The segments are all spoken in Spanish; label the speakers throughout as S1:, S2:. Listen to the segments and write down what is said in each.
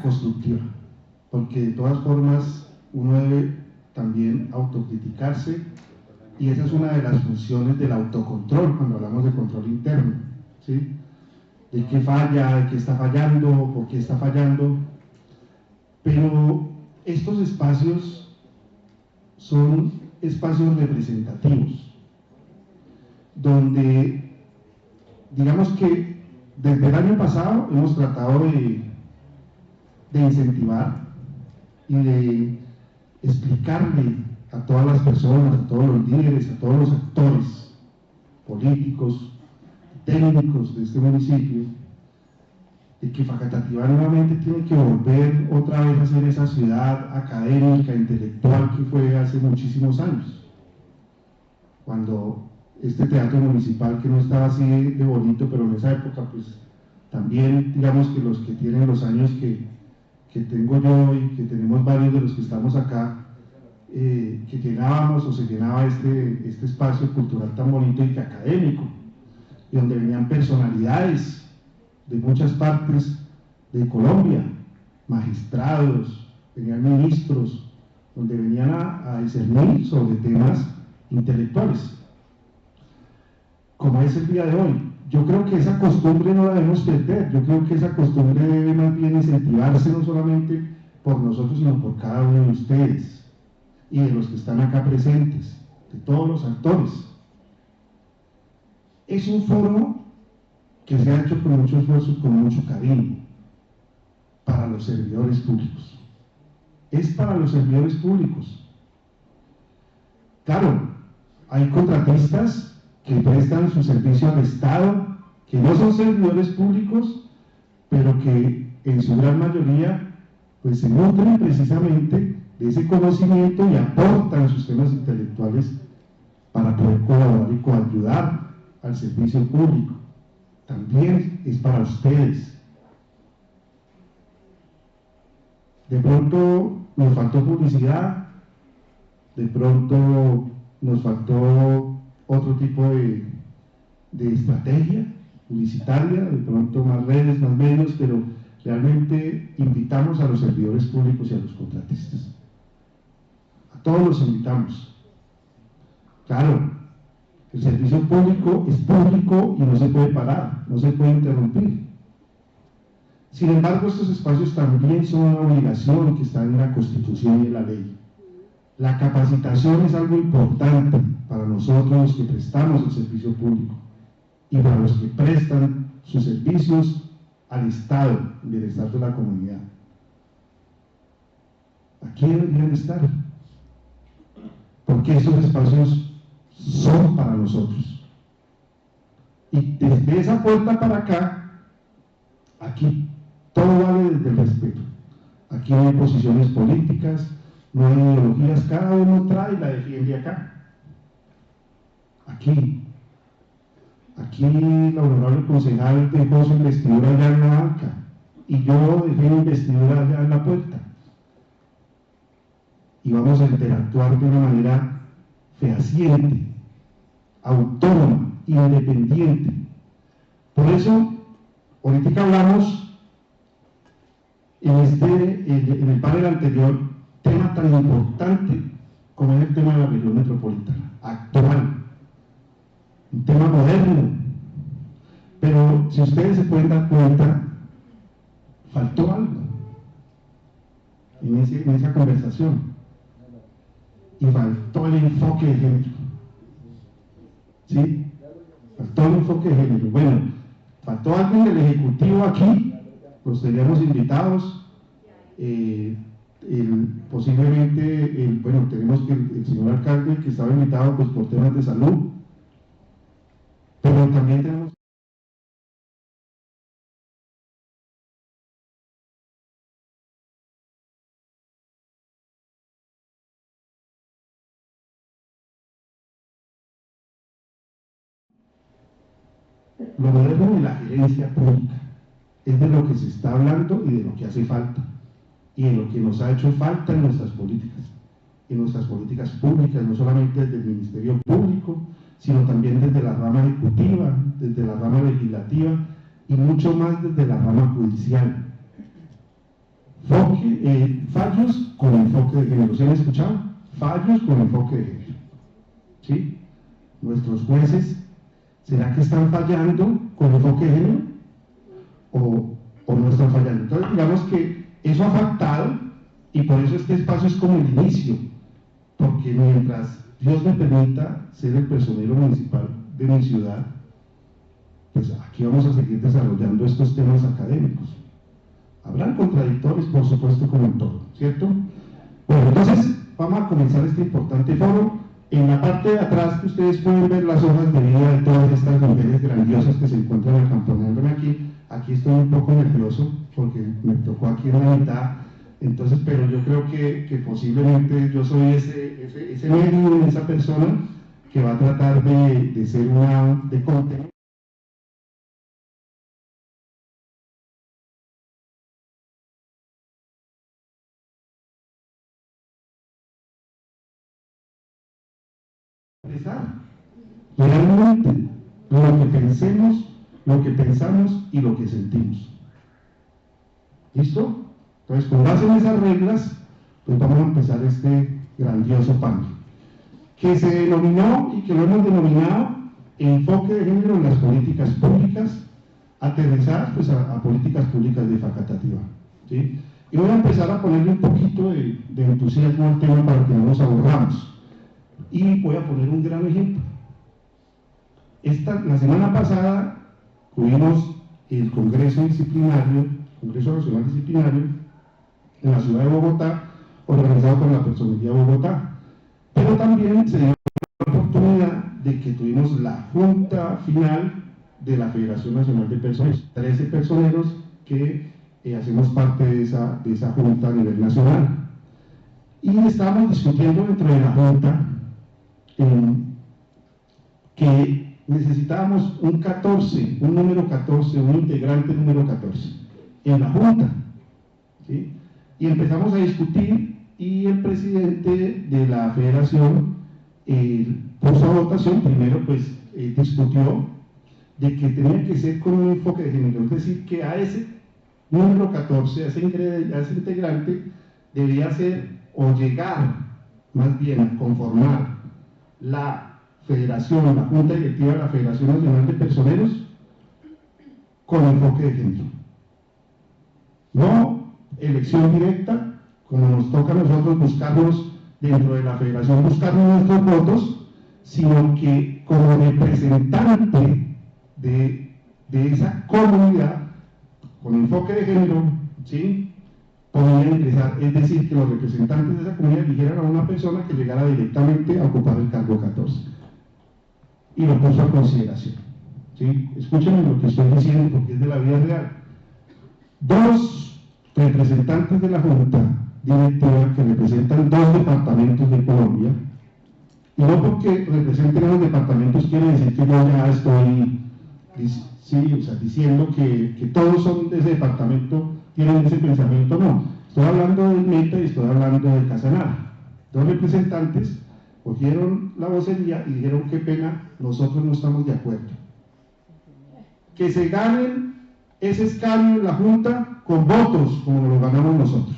S1: constructiva, porque de todas formas uno debe también autocriticarse, y esa es una de las funciones del autocontrol cuando hablamos de control interno, ¿sí? De qué falla, de qué está fallando, por qué está fallando. Pero estos espacios son espacios representativos, donde digamos que desde el año pasado hemos tratado de incentivar y de explicarle a todas las personas, a todos los líderes, a todos los actores políticos, técnicos de este municipio, de que Facatativá nuevamente tiene que volver otra vez a ser esa ciudad académica, intelectual que fue hace muchísimos años, cuando este teatro municipal, que no estaba así de bonito, pero en esa época pues también digamos que los que tienen los años que tengo yo y que tenemos varios de los que estamos acá, que llenábamos o se llenaba este espacio cultural tan bonito y que académico, y donde venían personalidades de muchas partes de Colombia, magistrados, venían ministros, donde venían a discernir sobre temas intelectuales, como es el día de hoy. Yo creo que esa costumbre no la debemos perder. Yo creo que esa costumbre debe más bien incentivarse no solamente por nosotros, sino por cada uno de ustedes y de los que están acá presentes, de todos los actores. Es un foro que se ha hecho con mucho esfuerzo, con mucho cariño, para los servidores públicos. Es para los servidores públicos. Claro, hay contratistas que prestan su servicio al Estado, que no son servidores públicos, pero que en su gran mayoría pues se nutren precisamente de ese conocimiento y aportan sus temas intelectuales para poder colaborar y coayudar al servicio público. También es para ustedes. De pronto nos faltó publicidad, de pronto nos faltó otro tipo de estrategia publicitaria, de pronto más redes, más medios, pero realmente invitamos a los servidores públicos y a los contratistas. A todos los invitamos. Claro, el servicio público es público y no se puede parar, no se puede interrumpir. Sin embargo, estos espacios también son una obligación que está en la Constitución y en la ley. La capacitación es algo importante para nosotros los que prestamos el servicio público y para los que prestan sus servicios al Estado, el bienestar de la comunidad. Aquí deberían estar, porque esos espacios son para nosotros. Y desde esa puerta para acá, aquí todo vale desde el respeto. Aquí no hay posiciones políticas, no hay ideologías, cada uno trae y la defiende acá. Aquí la honorable concejal dejó su investidura allá en la banca y yo dejé mi investidura allá en la puerta. Y vamos a interactuar de una manera fehaciente, autónoma, independiente. Por eso, ahorita hablamos en el panel anterior, tema tan importante como es el tema de la región metropolitana, actual, un tema moderno, pero si ustedes se pueden dar cuenta, faltó algo en esa conversación, y faltó el enfoque de género, ¿sí? Faltó el enfoque de género. Bueno, faltó alguien del Ejecutivo aquí, los teníamos invitados, posiblemente, bueno, tenemos que el señor alcalde que estaba invitado pues por temas de salud, pero también tenemos lo moderno de la gerencia pública, es de lo que se está hablando y de lo que hace falta, y de lo que nos ha hecho falta en nuestras políticas públicas, no solamente desde el Ministerio Público, sino también desde la rama ejecutiva, desde la rama legislativa y mucho más desde la rama judicial. fallos con enfoque de género. ¿Se han escuchado? Fallos con enfoque de género. ¿Sí? Nuestros jueces, ¿será que están fallando con enfoque de género? ¿O no están fallando? Entonces, digamos que eso ha afectado, y por eso este espacio es como el inicio, porque mientras Dios me permita ser el personero municipal de mi ciudad, pues aquí vamos a seguir desarrollando estos temas académicos. Habrán contradictores, por supuesto, como en todo, ¿cierto? Bueno, entonces vamos a comenzar este importante foro. En la parte de atrás, que ustedes pueden ver las hojas de vida de todas estas mujeres grandiosas que se encuentran acompañándome aquí. Aquí estoy un poco nervioso porque me tocó aquí en la mitad. Entonces, pero yo creo que posiblemente yo soy ese medio, esa persona que va a tratar de ser de contenido. Realmente lo que pensemos, lo que pensamos y lo que sentimos. ¿Listo? Entonces, con base en esas reglas, pues vamos a empezar este grandioso panel, que se denominó y que lo hemos denominado enfoque de género en las políticas públicas, aterrizadas pues, a políticas públicas de Facatativá. ¿Sí? Y voy a empezar a ponerle un poquito de entusiasmo al tema para que no nos aburramos. Y voy a poner un gran ejemplo. La semana pasada tuvimos el Congreso Disciplinario, Congreso Nacional Disciplinario, en la ciudad de Bogotá, organizado por la Personería de Bogotá. Pero también se dio la oportunidad de que tuvimos la junta final de la Federación Nacional de Personeros, 13 personeros que hacemos parte de esa junta a nivel nacional. Y estábamos discutiendo dentro de la junta que necesitábamos un número 14, un integrante número 14 en la junta. ¿Sí? Y empezamos a discutir y el presidente de la federación puso a votación, primero pues discutió de que tenía que ser con un enfoque de género, es decir, que a ese número 14, a ese integrante, debía ser o llegar más bien a conformar la federación, la junta directiva de la Federación Nacional de Personeros con enfoque de género. No elección directa, como nos toca a nosotros buscarnos dentro de la federación, buscarnos nuestros votos, sino que como representante de esa comunidad, con enfoque de género, ¿sí? Podrían ingresar, es decir, que los representantes de esa comunidad eligieran a una persona que llegara directamente a ocupar el cargo 14. Y lo puso a consideración. ¿Sí? Escúchenme lo que estoy diciendo porque es de la vida real. 2 representantes de la Junta Directiva que representan 2 departamentos de Colombia, y no porque representen a los departamentos quiere decir que yo ya estoy diciendo que todos son de ese departamento, tienen ese pensamiento, no. Estoy hablando del Meta y estoy hablando de Casanare. 2 representantes cogieron la vocería y dijeron: qué pena, nosotros no estamos de acuerdo. Que se ganen ese escaño en la Junta con votos, como lo ganamos nosotros.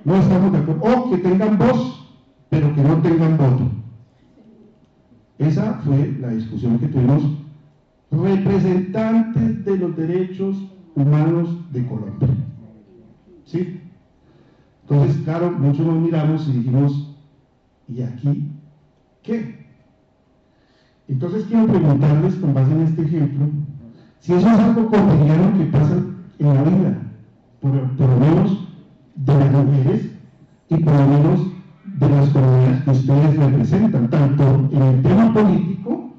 S1: No estamos de acuerdo. O que tengan voz, pero que no tengan voto. Esa fue la discusión que tuvimos representantes de los derechos humanos de Colombia. ¿Sí? Entonces, claro, muchos nos miramos y dijimos: ¿y aquí qué? Entonces quiero preguntarles, con base en este ejemplo, si eso es algo cotidiano que pasa en la vida, por lo menos de las mujeres y por lo menos de las comunidades que ustedes representan, tanto en el tema político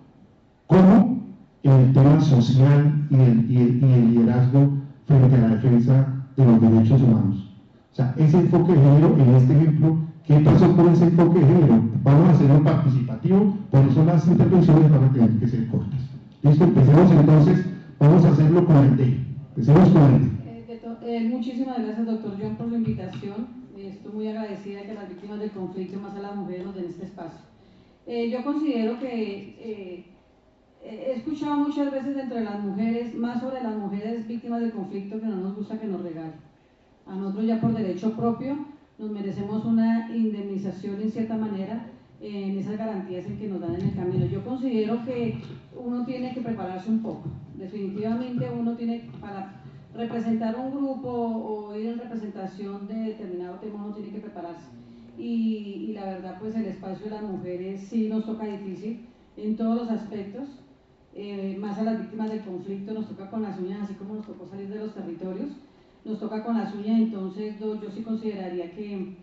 S1: como en el tema social y el liderazgo frente a la defensa de los derechos humanos. O sea, ese enfoque de género, en este ejemplo, ¿qué pasó con ese enfoque de género? Vamos a hacerlo participativo, por eso las intervenciones van a tener que ser cortas. Listo, empecemos entonces, vamos a hacerlo con el D. Empecemos con el D.
S2: Muchísimas gracias, doctor John, por su invitación. Estoy muy agradecida de que las víctimas del conflicto, más a las mujeres, nos den este espacio. Yo considero que he escuchado muchas veces entre las mujeres, más sobre las mujeres víctimas del conflicto, que no nos gusta que nos regalen. A nosotros ya por derecho propio nos merecemos una indemnización en cierta manera en esas garantías en que nos dan en el camino. Yo considero que uno tiene que prepararse un poco. Definitivamente uno tiene, para representar un grupo o ir en representación de determinado tema, uno tiene que prepararse. Y la verdad, pues el espacio de las mujeres sí nos toca difícil en todos los aspectos. Más a las víctimas del conflicto nos toca con las uñas, así como nos tocó salir de los territorios, nos toca con las uñas. Entonces yo sí consideraría que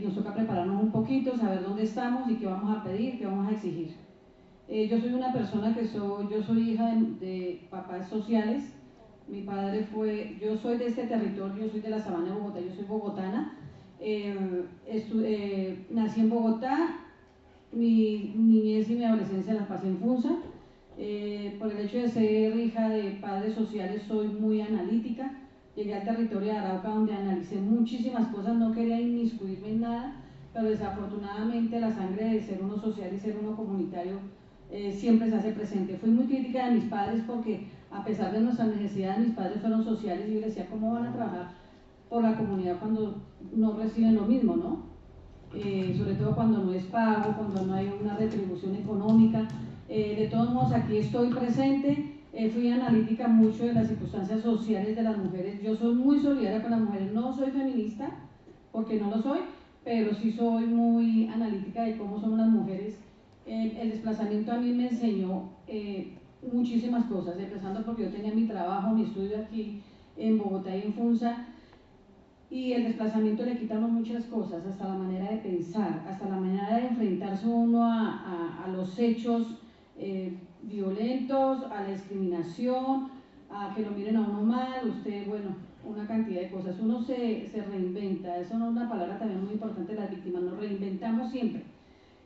S2: nos toca prepararnos un poquito, saber dónde estamos y qué vamos a pedir, qué vamos a exigir. Yo soy una persona yo soy hija de papás sociales. Mi padre yo soy de este territorio, yo soy de la Sabana de Bogotá, yo soy bogotana. Nací en Bogotá, mi niñez y mi adolescencia las pasé en Funza. Por el hecho de ser hija de padres sociales soy muy analítica. Llegué al territorio de Arauca, donde analicé muchísimas cosas, no quería inmiscuirme en nada, pero desafortunadamente la sangre de ser uno social y ser uno comunitario siempre se hace presente. Fui muy crítica de mis padres porque a pesar de nuestras necesidades, mis padres fueron sociales y yo les decía, ¿cómo van a trabajar por la comunidad cuando no reciben lo mismo, no? Sobre todo cuando no es pago, cuando no hay una retribución económica. De todos modos, aquí estoy presente. Fui analítica mucho de las circunstancias sociales de las mujeres. Yo soy muy solidaria con las mujeres. No soy feminista, porque no lo soy, pero sí soy muy analítica de cómo son las mujeres. El desplazamiento a mí me enseñó muchísimas cosas, empezando porque yo tenía mi trabajo, mi estudio aquí en Bogotá y en Funza, y el desplazamiento le quita a uno muchas cosas, hasta la manera de pensar, hasta la manera de enfrentarse uno a los hechos violentos, a la discriminación, a que lo miren a uno mal, usted, bueno, una cantidad de cosas. Uno se reinventa, eso no es una palabra también muy importante de las víctimas, nos reinventamos siempre.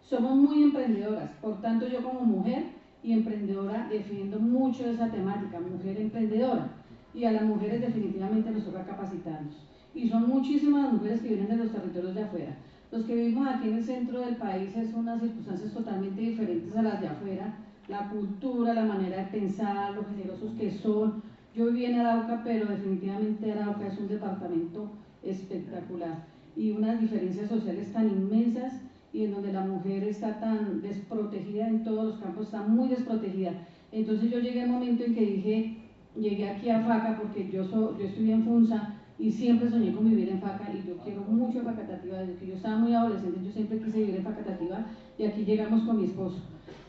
S2: Somos muy emprendedoras, por tanto yo como mujer y emprendedora defiendo mucho esa temática, mujer emprendedora, y a las mujeres definitivamente nos toca capacitarnos. Y son muchísimas las mujeres que vienen de los territorios de afuera. Los que vivimos aquí en el centro del país es unas circunstancias totalmente diferentes a las de afuera, la cultura, la manera de pensar, lo generosos que son. Yo viví en Arauca, pero definitivamente Arauca es un departamento espectacular y unas diferencias sociales tan inmensas, y en donde la mujer está tan desprotegida en todos los campos, está muy desprotegida. Entonces yo llegué al momento en que llegué aquí a Faca, porque yo estudié en Funza y siempre soñé con vivir en Faca, y yo quiero mucho Facatativá. Desde que yo estaba muy adolescente yo siempre quise vivir en Facatativá, y aquí llegamos con mi esposo.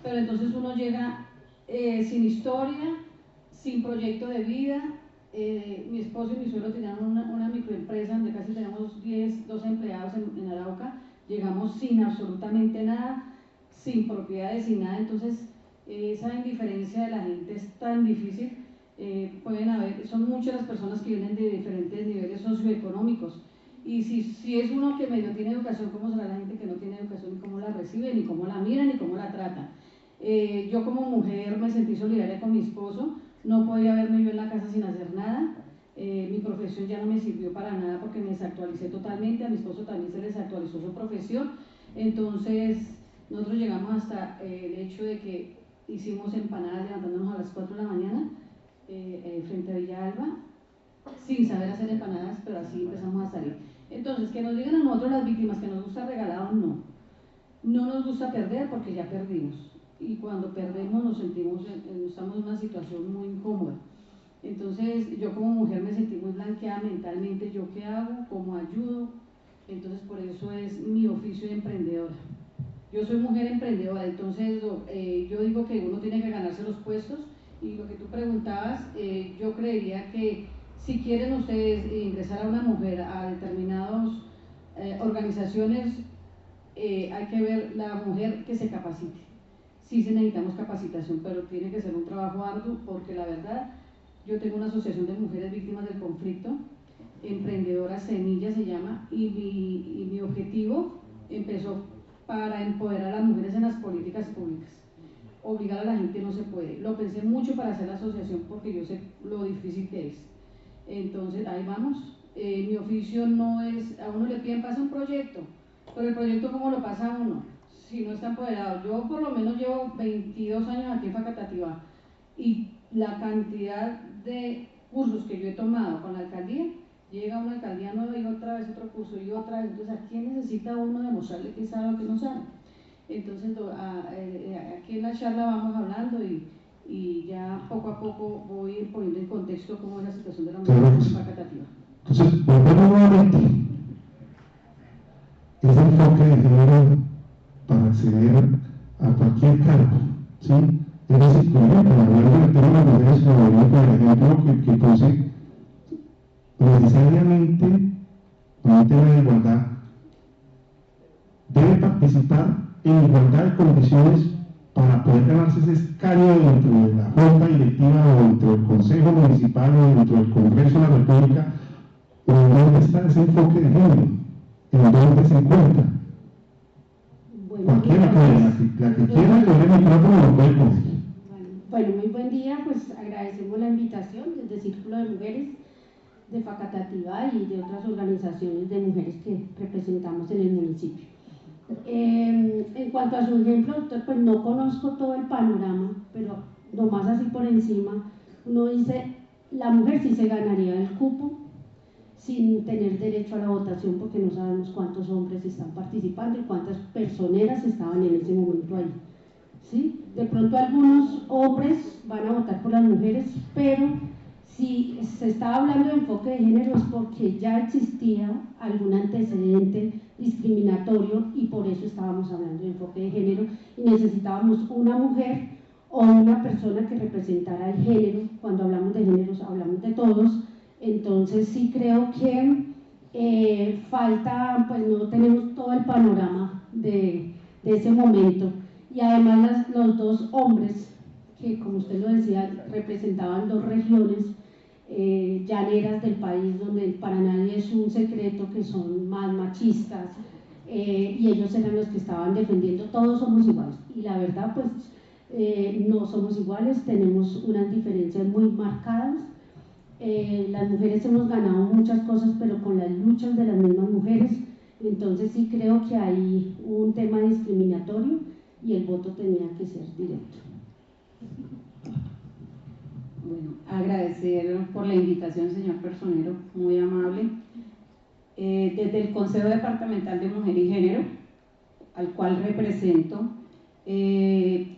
S2: Pero entonces uno llega sin historia, sin proyecto de vida. Mi esposo y mi suegro tenían una microempresa donde casi tenemos 12 empleados en Arauca. Llegamos sin absolutamente nada, sin propiedades, sin nada. Entonces esa indiferencia de la gente es tan difícil. Son muchas las personas que vienen de diferentes niveles socioeconómicos, y si es uno que medio tiene educación, ¿cómo será la gente que no tiene educación? Ni cómo la reciben, ni cómo la miran, ni cómo la tratan. Yo como mujer me sentí solidaria con mi esposo, no podía verme yo en la casa sin hacer nada. Mi profesión ya no me sirvió para nada porque me desactualicé totalmente, a mi esposo también se desactualizó su profesión. Entonces nosotros llegamos hasta el hecho de que hicimos empanadas levantándonos a las 4 de la mañana frente a Villa Alba, sin saber hacer empanadas, pero así empezamos a salir. Entonces, que nos digan a nosotros las víctimas que nos gusta regalado, no nos gusta perder porque ya perdimos, y cuando perdemos nos sentimos, estamos en una situación muy incómoda. Entonces yo como mujer me sentí muy blanqueada mentalmente. ¿Yo qué hago? ¿Cómo ayudo? Entonces por eso es mi oficio de emprendedora. Yo soy mujer emprendedora, entonces yo digo que uno tiene que ganarse los puestos, y lo que tú preguntabas, yo creería que si quieren ustedes ingresar a una mujer a determinadas organizaciones, hay que ver la mujer que se capacite. Sí, necesitamos capacitación, pero tiene que ser un trabajo arduo, porque la verdad, yo tengo una asociación de mujeres víctimas del conflicto, Emprendedoras Semilla se llama, y mi objetivo empezó para empoderar a las mujeres en las políticas públicas. Obligar a la gente no se puede. Lo pensé mucho para hacer la asociación porque yo sé lo difícil que es. Entonces, ahí vamos. Mi oficio no es, a uno le piden, pasa un proyecto, pero el proyecto, ¿cómo lo pasa a uno? si no está empoderado. Yo por lo menos llevo 22 años aquí en Facatativá y la cantidad de cursos que yo he tomado con la alcaldía, llega una alcaldía nueva y otra vez otro curso y otra vez, entonces ¿a quién necesita uno demostrarle que sabe o que no sabe? Entonces aquí en la charla vamos hablando y ya poco a poco voy a ir poniendo en contexto cómo es la situación de la mujer en Facatativá.
S1: Entonces, volvemos nuevamente. Ese enfoque de género para acceder a cualquier cargo, ¿sí? Es decir, por ejemplo, hablando del tema de las mujeres, como venía con el ejemplo que puse, necesariamente, en un tema de igualdad, debe participar en igualdad de condiciones para poder ganarse ese escaño dentro de la junta directiva o dentro del consejo municipal o dentro del Congreso de la República. ¿En dónde está ese enfoque de género? ¿En dónde se encuentra?
S3: Bueno,
S1: Cualquiera puede, la que quiera coger el micrófono lo puede coger.
S3: Bueno, muy buen día, pues agradecemos la invitación desde Círculo de Mujeres de Facatativá y de otras organizaciones de mujeres que representamos en el municipio. En cuanto a su ejemplo, doctor, pues no conozco todo el panorama, pero nomás así por encima, uno dice, la mujer sí se ganaría el cupo sin tener derecho a la votación porque no sabemos cuántos hombres están participando y cuántas personeras estaban en ese momento ahí. ¿Sí? De pronto algunos hombres van a votar por las mujeres, pero si se está hablando de enfoque de género es porque ya existía algún antecedente discriminatorio y por eso estábamos hablando de enfoque de género y necesitábamos una mujer o una persona que representara el género. Cuando hablamos de géneros hablamos de todos. Entonces sí creo que falta, pues no tenemos todo el panorama de ese momento. Y además los dos hombres, que como usted lo decía, representaban dos regiones llaneras del país, donde para nadie es un secreto que son más machistas, y ellos eran los que estaban defendiendo, todos somos iguales. Y la verdad, pues no somos iguales, tenemos unas diferencias muy marcadas. Las mujeres hemos ganado muchas cosas, pero con las luchas de las mismas mujeres. Entonces sí creo que hay un tema discriminatorio y el voto tenía que ser directo.
S2: Bueno, agradecer por la invitación, señor personero, muy amable. Desde el Consejo Departamental de Mujer y Género, al cual represento,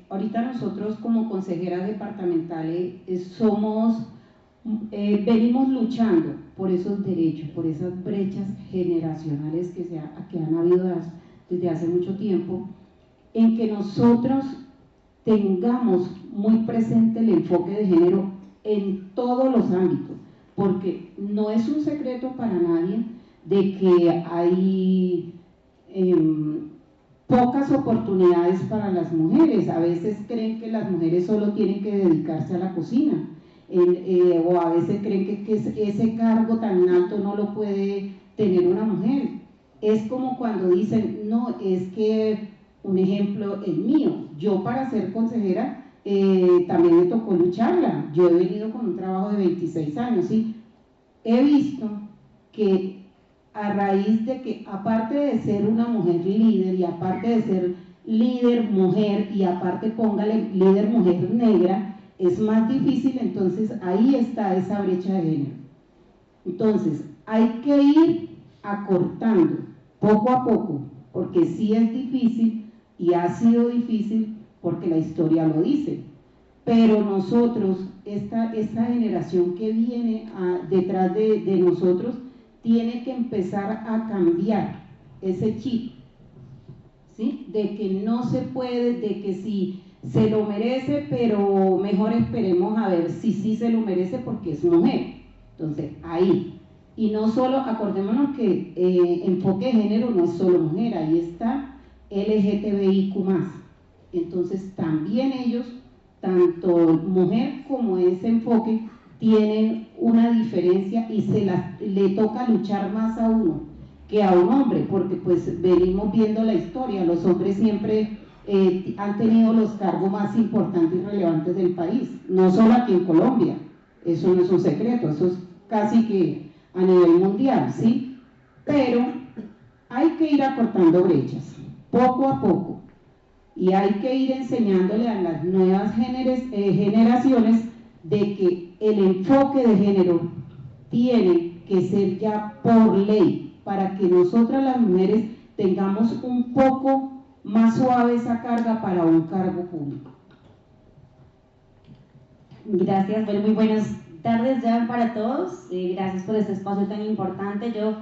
S2: ahorita nosotros como consejeras departamentales venimos luchando por esos derechos, por esas brechas generacionales que han habido desde hace mucho tiempo, en que nosotros tengamos muy presente el enfoque de género en todos los ámbitos, porque no es un secreto para nadie de que hay pocas oportunidades para las mujeres. A veces creen que las mujeres solo tienen que dedicarse a la cocina, o a veces creen que ese cargo tan alto no lo puede tener una mujer. Es como cuando dicen, no, es que, un ejemplo el mío, yo para ser consejera también me tocó lucharla. Yo he venido con un trabajo de 26 años, ¿sí? He visto que a raíz de que, aparte de ser una mujer líder y aparte de ser líder mujer y aparte póngale líder mujer negra, es más difícil. Entonces ahí está esa brecha de género. Entonces hay que ir acortando poco a poco, porque sí es difícil y ha sido difícil porque la historia lo dice, pero nosotros, esta generación que viene detrás de nosotros, tiene que empezar a cambiar ese chip, ¿sí? De que no se puede, de que sí se lo merece, pero mejor esperemos a ver si sí se lo merece porque es mujer. Entonces, ahí. Y no solo, acordémonos que enfoque de género no es solo mujer, ahí está LGTBIQ+. Entonces, también ellos, tanto mujer como ese enfoque, tienen una diferencia y le toca luchar más a uno que a un hombre, porque pues venimos viendo la historia, los hombres siempre han tenido los cargos más importantes y relevantes del país, no solo aquí en Colombia, eso no es un secreto, eso es casi que a nivel mundial, ¿sí? Pero hay que ir acortando brechas, poco a poco,
S4: y hay que ir enseñándole a las nuevas generaciones de que el enfoque de género tiene que ser ya por ley, para que nosotras las mujeres tengamos un poco más suave esa carga para un cargo público.
S5: Gracias, bueno, muy buenas tardes ya para todos, gracias por este espacio tan importante. Yo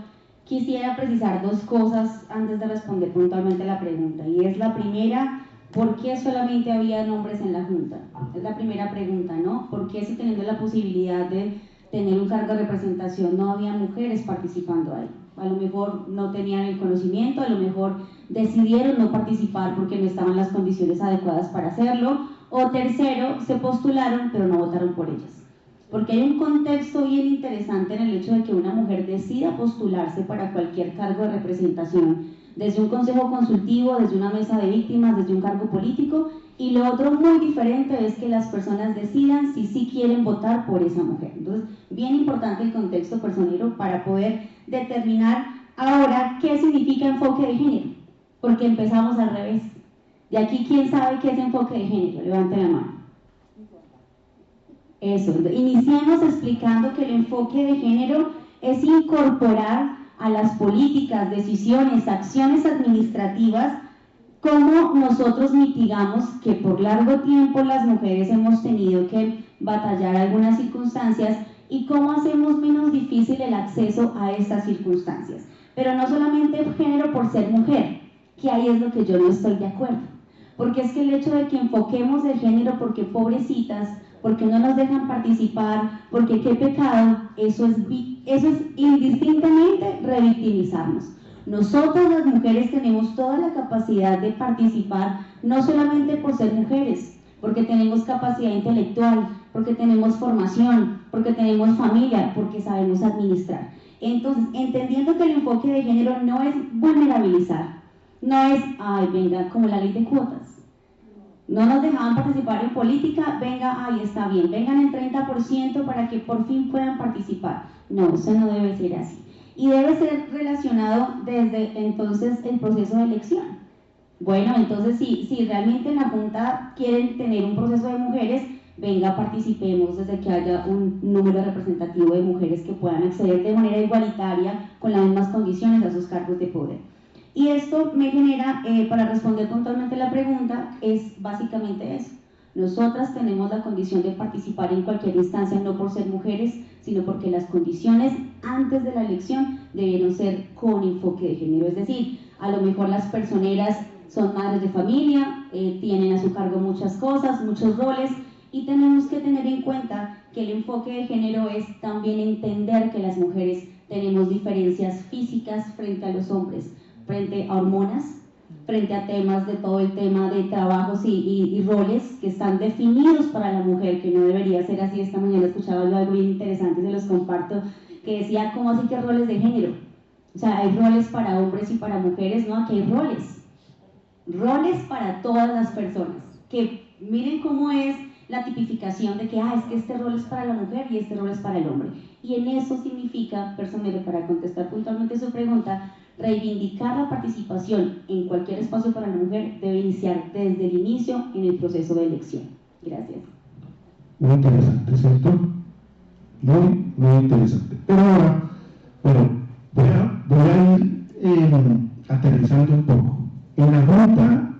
S5: quisiera precisar dos cosas antes de responder puntualmente la pregunta, y es la primera: ¿por qué solamente había hombres en la Junta? Es la primera pregunta, ¿no? ¿Por qué, si teniendo la posibilidad de tener un cargo de representación, no había mujeres participando ahí? A lo mejor no tenían el conocimiento, a lo mejor decidieron no participar porque no estaban las condiciones adecuadas para hacerlo, o tercero, se postularon pero no votaron por ellas. Porque hay un contexto bien interesante en el hecho de que una mujer decida postularse para cualquier cargo de representación, desde un consejo consultivo, desde una mesa de víctimas, desde un cargo político, y lo otro muy diferente es que las personas decidan si sí quieren votar por esa mujer. Entonces, bien importante el contexto personero para poder determinar ahora qué significa enfoque de género, porque empezamos al revés. De aquí, ¿quién sabe qué es enfoque de género? Levante la mano. Eso, iniciemos explicando que el enfoque de género es incorporar a las políticas, decisiones, acciones administrativas, cómo nosotros mitigamos que por largo tiempo las mujeres hemos tenido que batallar algunas circunstancias y cómo hacemos menos difícil el acceso a estas circunstancias. Pero no solamente género por ser mujer, que ahí es lo que yo no estoy de acuerdo. Porque es que el hecho de que enfoquemos el género porque pobrecitas, porque no nos dejan participar, porque qué pecado, eso es indistintamente revictimizarnos. Nosotras las mujeres tenemos toda la capacidad de participar, no solamente por ser mujeres, porque tenemos capacidad intelectual, porque tenemos formación, porque tenemos familia, porque sabemos administrar. Entonces, entendiendo que el enfoque de género no es vulnerabilizar, no es, ay, venga, como la ley de cuotas. No nos dejaban participar en política, venga, ahí está bien, vengan el 30% para que por fin puedan participar. No, eso no debe ser así. Y debe ser relacionado desde entonces el proceso de elección. Bueno, entonces si realmente en la Junta quieren tener un proceso de mujeres, venga, participemos desde que haya un número representativo de mujeres que puedan acceder de manera igualitaria, con las mismas condiciones, a esos cargos de poder. Y esto me genera, para responder puntualmente la pregunta, es básicamente eso. Nosotras tenemos la condición de participar en cualquier instancia, no por ser mujeres, sino porque las condiciones antes de la elección debieron ser con enfoque de género. Es decir, a lo mejor las personeras son madres de familia, tienen a su cargo muchas cosas, muchos roles, y tenemos que tener en cuenta que el enfoque de género es también entender que las mujeres tenemos diferencias físicas frente a los hombres, frente a hormonas, frente a temas de todo el tema de trabajos y roles que están definidos para la mujer, que no debería ser así. Esta mañana escuchaba algo bien interesante, se los comparto, que decía, ¿cómo así que roles de género? O sea, hay roles para hombres y para mujeres, ¿no? Aquí hay roles para todas las personas, que miren cómo es la tipificación de que, es que este rol es para la mujer y este rol es para el hombre. Y en eso significa, personero, para contestar puntualmente su pregunta, reivindicar la participación en cualquier espacio para la mujer debe iniciar desde el inicio en el proceso de elección. Gracias.
S1: Muy interesante, ¿cierto? Muy interesante. Pero ahora, voy a ir aterrizando un poco. En la Junta,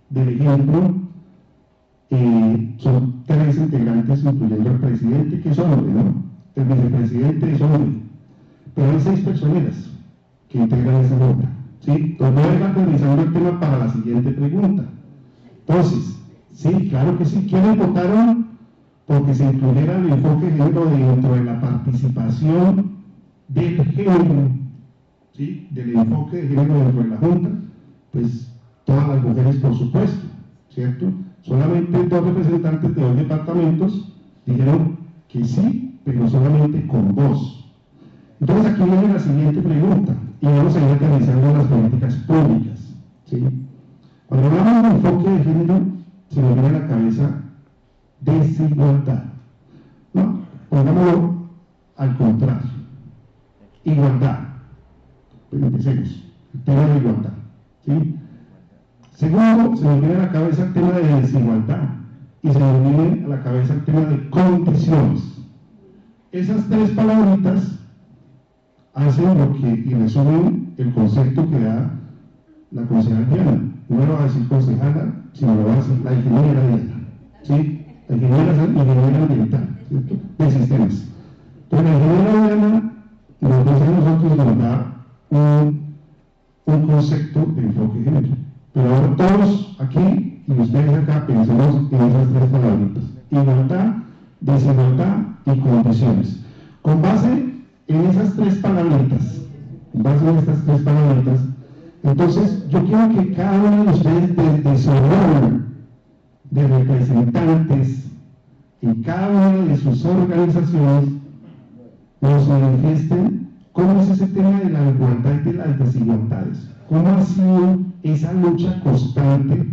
S1: del ejemplo, son 3 integrantes, incluyendo el presidente, que es hombre, ¿no? El vicepresidente es hombre. Pero hay 6 personeras que integran esa Junta, ¿sí? Entonces voy a ir aterrizando el tema para la siguiente pregunta. Entonces, sí, claro que sí. ¿Quiénes votaron porque se incluyera el enfoque de género dentro de la participación del género, ¿sí? Del enfoque de género dentro de la Junta? Pues todas las mujeres, por supuesto, ¿cierto? Solamente 2 representantes de 2 departamentos dijeron que sí, pero solamente con 2. Entonces aquí viene la siguiente pregunta, y vamos a ir aterrizando las políticas públicas, ¿sí? Cuando hablamos de enfoque de género, se nos viene a la cabeza desigualdad, ¿no? Pongámoslo al contrario, igualdad. Pues empecemos, el tema de igualdad, ¿sí? Segundo, luego se nos viene a la cabeza el tema de desigualdad y se nos viene a la cabeza el tema de condiciones. Esas tres palabritas hacen lo que, y resumen el concepto que da la concejal Diana. No lo va a decir concejala, sino lo va a decir la ingeniera Diana, ¿sí? La ingeniera ambiental, ¿cierto? De sistemas. Entonces la ingeniera Diana nos dice a nosotros, nos da un concepto de enfoque de género. Pero ahora todos aquí y ustedes acá pensemos en esas tres palabritas: igualdad, desigualdad y condiciones. Con base en esas tres palabritas, entonces yo quiero que cada uno de ustedes, desde su rol de representantes en cada una de sus organizaciones, nos manifiesten cómo es ese tema de la igualdad y de las desigualdades, cómo ha sido esa lucha constante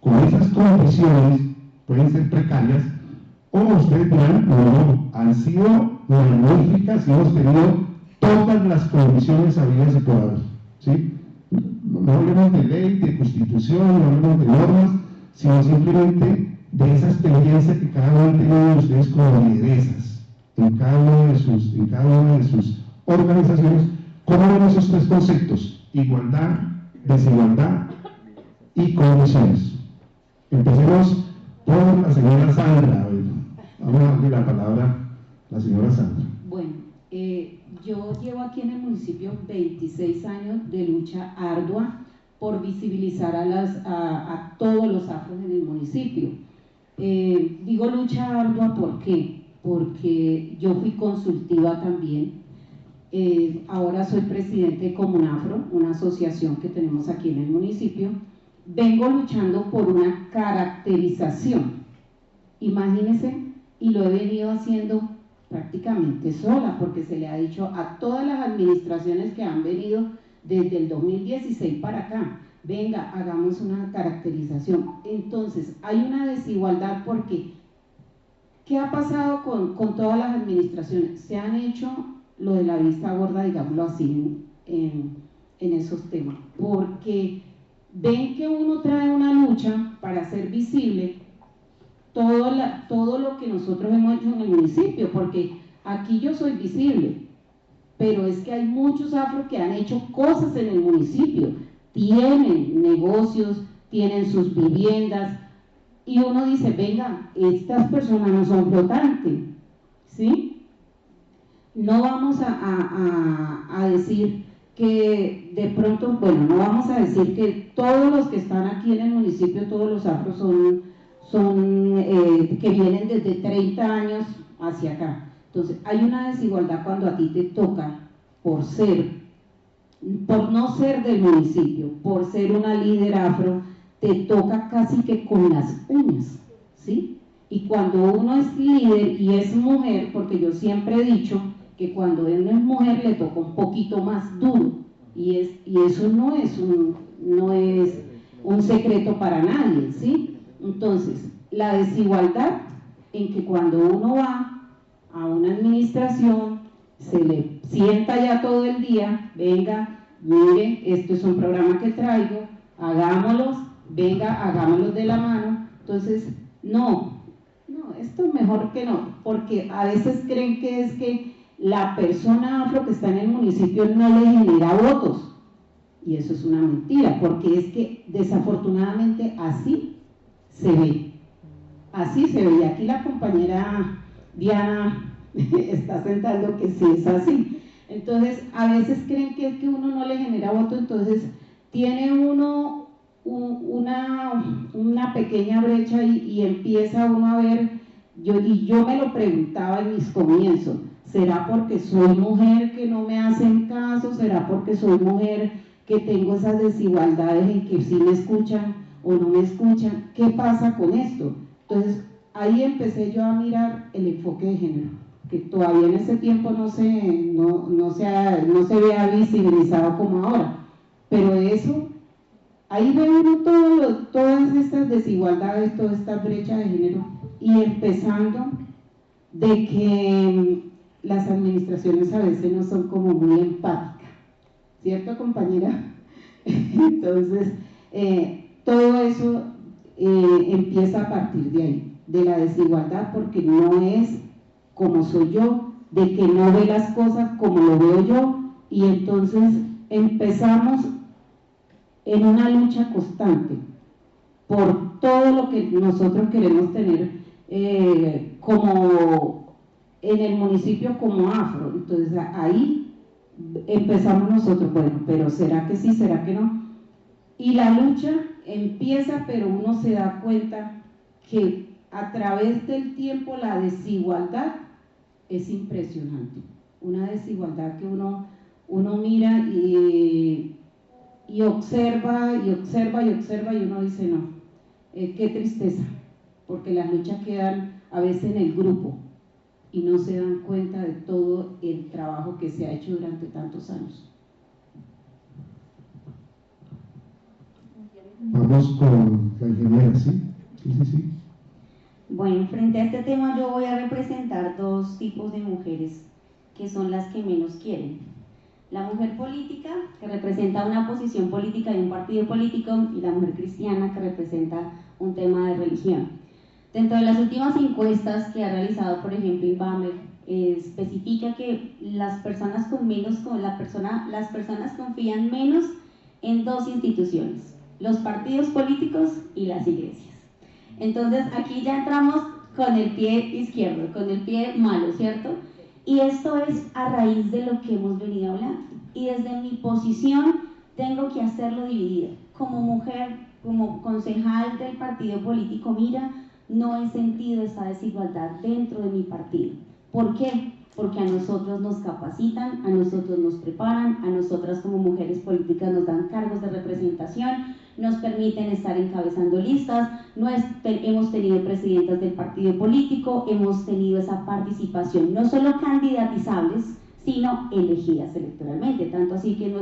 S1: con esas condiciones, pueden ser precarias, o ustedes dirán, no, han sido magníficas y hemos tenido todas las condiciones habidas y por haber, ¿sí? No hablemos de ley, de constitución, no hablemos de normas, sino simplemente de esa experiencia que cada uno ha tenido ustedes como lideresas en cada una de sus organizaciones. ¿Cómo ven esos tres conceptos? Igualdad, desigualdad y condiciones. Empecemos por la señora Sandra. Vamos a darle la palabra a la señora Sandra.
S4: Bueno, yo llevo aquí en el municipio 26 años de lucha ardua por visibilizar a todos los afros en el municipio. Digo lucha ardua, ¿por qué? Porque yo fui consultiva también. Ahora soy presidente de Comunafro, una asociación que tenemos aquí en el municipio. Vengo luchando por una caracterización, imagínense, y lo he venido haciendo prácticamente sola, porque se le ha dicho a todas las administraciones que han venido desde el 2016 para acá: venga, hagamos una caracterización. Entonces, hay una desigualdad porque ¿qué ha pasado con todas las administraciones? Se han hecho lo de la vista gorda, digámoslo así, en esos temas, porque ven que uno trae una lucha para hacer visible todo lo que nosotros hemos hecho en el municipio, porque aquí yo soy visible, pero es que hay muchos afros que han hecho cosas en el municipio, tienen negocios, tienen sus viviendas, y uno dice, venga, estas personas no son flotantes, ¿sí? No vamos a decir que de pronto, bueno, no vamos a decir que todos los que están aquí en el municipio, todos los afros que vienen desde 30 años hacia acá. Entonces, hay una desigualdad cuando a ti te toca, por no ser del municipio, por ser una líder afro, te toca casi que con las uñas, ¿sí? Y cuando uno es líder y es mujer, porque yo siempre he dicho que cuando uno es mujer le toca un poquito más duro, y eso no es un secreto para nadie, ¿sí? Entonces, la desigualdad en que cuando uno va a una administración, se le sienta ya todo el día, venga, mire, esto es un programa que traigo, hagámoslos, venga, hagámoslos de la mano. Entonces, no, esto es mejor que no, porque a veces creen que es que la persona afro que está en el municipio no le genera votos, y eso es una mentira, porque es que desafortunadamente así se ve, y aquí la compañera Diana está sentando que sí es así. Entonces, a veces creen que es que uno no le genera voto, entonces tiene uno una pequeña brecha y empieza uno a ver, yo me lo preguntaba en mis comienzos, ¿será porque soy mujer que no me hacen caso? ¿Será porque soy mujer que tengo esas desigualdades en que sí me escuchan o no me escuchan? ¿Qué pasa con esto? Entonces, ahí empecé yo a mirar el enfoque de género, que todavía en ese tiempo no se vea visibilizado como ahora, pero eso, ahí ve uno todas estas desigualdades, todas estas brechas de género, y empezando de que las administraciones a veces no son como muy empáticas, ¿cierto, compañera? Entonces, todo eso empieza a partir de ahí, de la desigualdad, porque no es como soy yo, de que no ve las cosas como lo veo yo, y entonces empezamos en una lucha constante por todo lo que nosotros queremos tener como en el municipio como afro. Entonces ahí empezamos nosotros, bueno, pero ¿será que sí, será que no? Y la lucha empieza, pero uno se da cuenta que a través del tiempo la desigualdad es impresionante, una desigualdad que uno mira y observa y observa y observa, y uno dice no, qué tristeza, porque las luchas quedan a veces en el grupo y no se dan cuenta de todo el trabajo que se ha hecho durante tantos años.
S1: Vamos con la ingeniera, ¿sí? Sí.
S5: Bueno, frente a este tema yo voy a representar dos tipos de mujeres que son las que menos quieren. La mujer política, que representa una posición política de un partido político, y la mujer cristiana, que representa un tema de religión. Dentro de las últimas encuestas que ha realizado, por ejemplo, INVAMER, especifica que las personas las personas confían menos en dos instituciones: los partidos políticos y las iglesias. Entonces aquí ya entramos con el pie izquierdo, con el pie malo, ¿cierto? Y esto es a raíz de lo que hemos venido hablando. Y desde mi posición tengo que hacerlo dividido. Como mujer, como concejal del partido político Mira, no he sentido esta desigualdad dentro de mi partido. ¿Por qué? Porque a nosotros nos capacitan, a nosotros nos preparan, a nosotras como mujeres políticas nos dan cargos de representación, nos permiten estar encabezando listas, hemos tenido presidentas del partido político, hemos tenido esa participación, no solo candidatizables, sino elegidas electoralmente, tanto así que en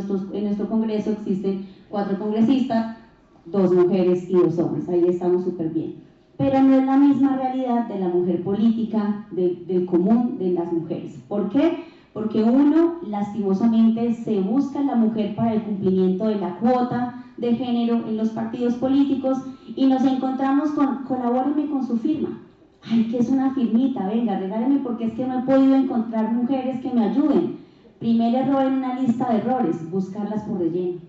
S5: nuestro congreso existen 4 congresistas, 2 mujeres y 2 hombres, ahí estamos súper bien. Pero no es la misma realidad de la mujer política, del común de las mujeres. ¿Por qué? Porque uno, lastimosamente, se busca a la mujer para el cumplimiento de la cuota de género en los partidos políticos y nos encontramos con, colabóreme con su firma. Ay, que es una firmita, venga, regáleme porque es que no he podido encontrar mujeres que me ayuden. Primer error en una lista de errores, buscarlas por relleno.